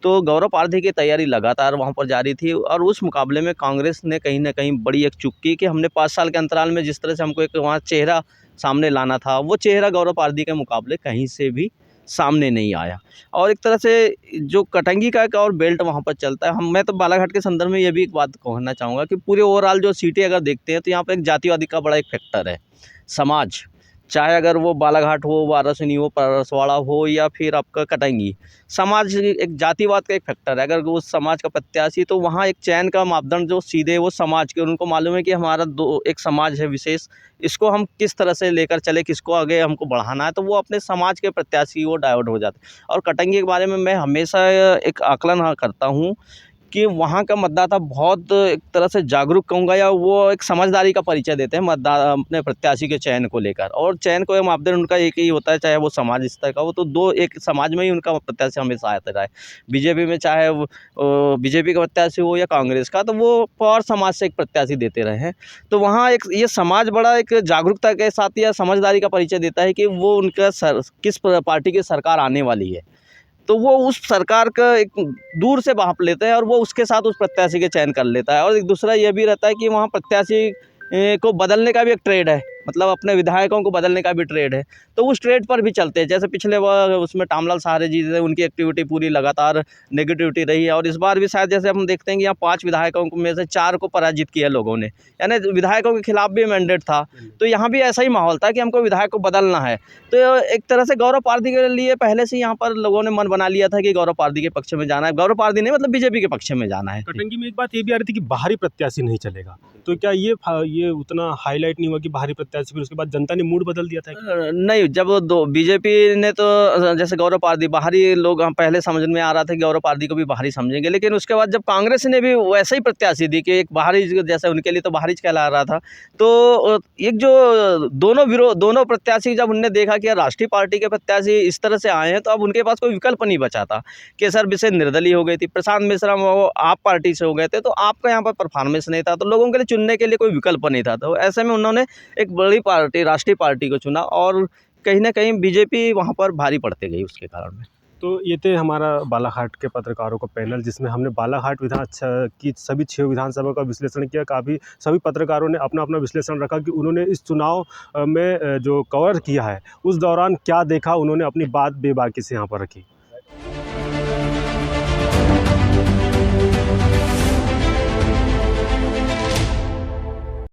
तो गौरव पारदी की तैयारी लगातार वहाँ पर जारी थी और उस मुकाबले में कांग्रेस ने कहीं ना कहीं बड़ी एक चूक की कि हमने 5 साल के अंतराल में जिस तरह से हमको एक वहाँ चेहरा सामने लाना था, वो चेहरा गौरव पारदी के मुकाबले कहीं से भी सामने नहीं आया। और एक तरह से जो कटंगी का एक और बेल्ट वहाँ पर चलता है, मैं तो बालाघाट के संदर्भ में ये भी एक बात कहना चाहूँगा कि पूरे ओवरऑल जो सीटें अगर देखते हैं तो यहाँ पर एक जातिवादी का बड़ा एक फैक्टर है, समाज चाहे अगर वो बालाघाट हो, वाराणसी हो, परसवाड़ा हो या फिर आपका कटंगी। समाज एक जातिवाद का एक फैक्टर है, अगर वो समाज का प्रत्याशी तो वहाँ एक चयन का मापदंड जो सीधे वो समाज के, उनको मालूम है कि हमारा एक समाज है विशेष, इसको हम किस तरह से लेकर चले, किसको आगे हमको बढ़ाना है, तो वो अपने समाज के प्रत्याशी वो डाइवर्ट हो जाते हैं। और कटंगी के बारे में मैं हमेशा एक आकलन करता हूँ कि वहाँ का मतदाता बहुत एक तरह से जागरूक कहूँगा, या वो एक समझदारी का परिचय देते हैं अपने प्रत्याशी के चयन को लेकर। और चयन को मापदंड उनका एक ही होता है, चाहे वो समाज स्तर का हो, तो दो एक समाज में ही उनका प्रत्याशी हमेशा आता रहा है। बीजेपी में चाहे वो बीजेपी का प्रत्याशी हो या कांग्रेस का, तो वो पवार समाज से एक प्रत्याशी देते रहे हैं। तो वहाँ एक ये समाज बड़ा एक जागरूकता के साथ या समझदारी का परिचय देता है कि वो उनका किस पार्टी की सरकार आने वाली है, तो वो उस सरकार का एक दूर से भांप लेते हैं और वो उसके साथ उस प्रत्याशी के चयन कर लेता है। और एक दूसरा ये भी रहता है कि वहाँ प्रत्याशी को बदलने का भी एक ट्रेड है, मतलब अपने विधायकों को बदलने का भी ट्रेड है, तो उस ट्रेड पर भी चलते हैं। जैसे पिछले बार उसमें टामलाल सहारे जी थे, उनकी एक्टिविटी पूरी लगातार नेगेटिविटी रही है। और इस बार भी शायद जैसे हम देखते हैं कि यहाँ 5 विधायकों में से 4 को पराजित किया लोगों ने, यानी विधायकों के खिलाफ भी मैंडेट था। तो यहाँ भी ऐसा ही माहौल था कि हमको विधायक को बदलना है। तो एक तरह से गौरव पारधी के लिए पहले से यहाँ पर लोगों ने मन बना लिया था कि गौरव पारधी के पक्ष में जाना है, गौरव पारधी नहीं मतलब बीजेपी के पक्ष में जाना है। कटंगी में एक बात ये भी आ रही थी कि बाहरी प्रत्याशी नहीं चलेगा, तो क्या ये उतना हाईलाइट नहीं हुआ कि बाहरी प्रत्याशी, फिर उसके बाद जनता ने मूड बदल दिया था? नहीं, जब बीजेपी ने तो जैसे गौरव पारधी बाहरी लोग, हम पहले समझ में आ रहा था कि गौरव पारधी को भी बाहरी समझेंगे, लेकिन उसके बाद जब कांग्रेस ने भी वैसे ही प्रत्याशी दी कि एक बाहरी, जैसे उनके लिए तो बाहरी कहला रहा था, तो एक जो दोनों प्रत्याशी जब उनने देखा कि राष्ट्रीय पार्टी के प्रत्याशी इस तरह से आए हैं, तो अब उनके पास कोई विकल्प नहीं बचा था। केसर बिसेन निर्दलीय हो गई थी, प्रशांत मिश्रा वो आप पार्टी से हो गए थे, तो आपका यहाँ पर परफॉर्मेंस नहीं था, तो लोगों के लिए चुनने के लिए कोई विकल्प नहीं था। तो ऐसे में उन्होंने एक बड़ी पार्टी, राष्ट्रीय पार्टी को चुना और कहीं ना कहीं बीजेपी वहाँ पर भारी पड़ते गई उसके कारण में। तो ये थे हमारा बालाघाट के पत्रकारों का पैनल, जिसमें हमने बालाघाट की सभी 6 विधानसभा का विश्लेषण किया। काफ़ी सभी पत्रकारों ने अपना अपना विश्लेषण रखा कि उन्होंने इस चुनाव में जो कवर किया है उस दौरान क्या देखा, उन्होंने अपनी बात बेबाकी से यहाँ पर रखी।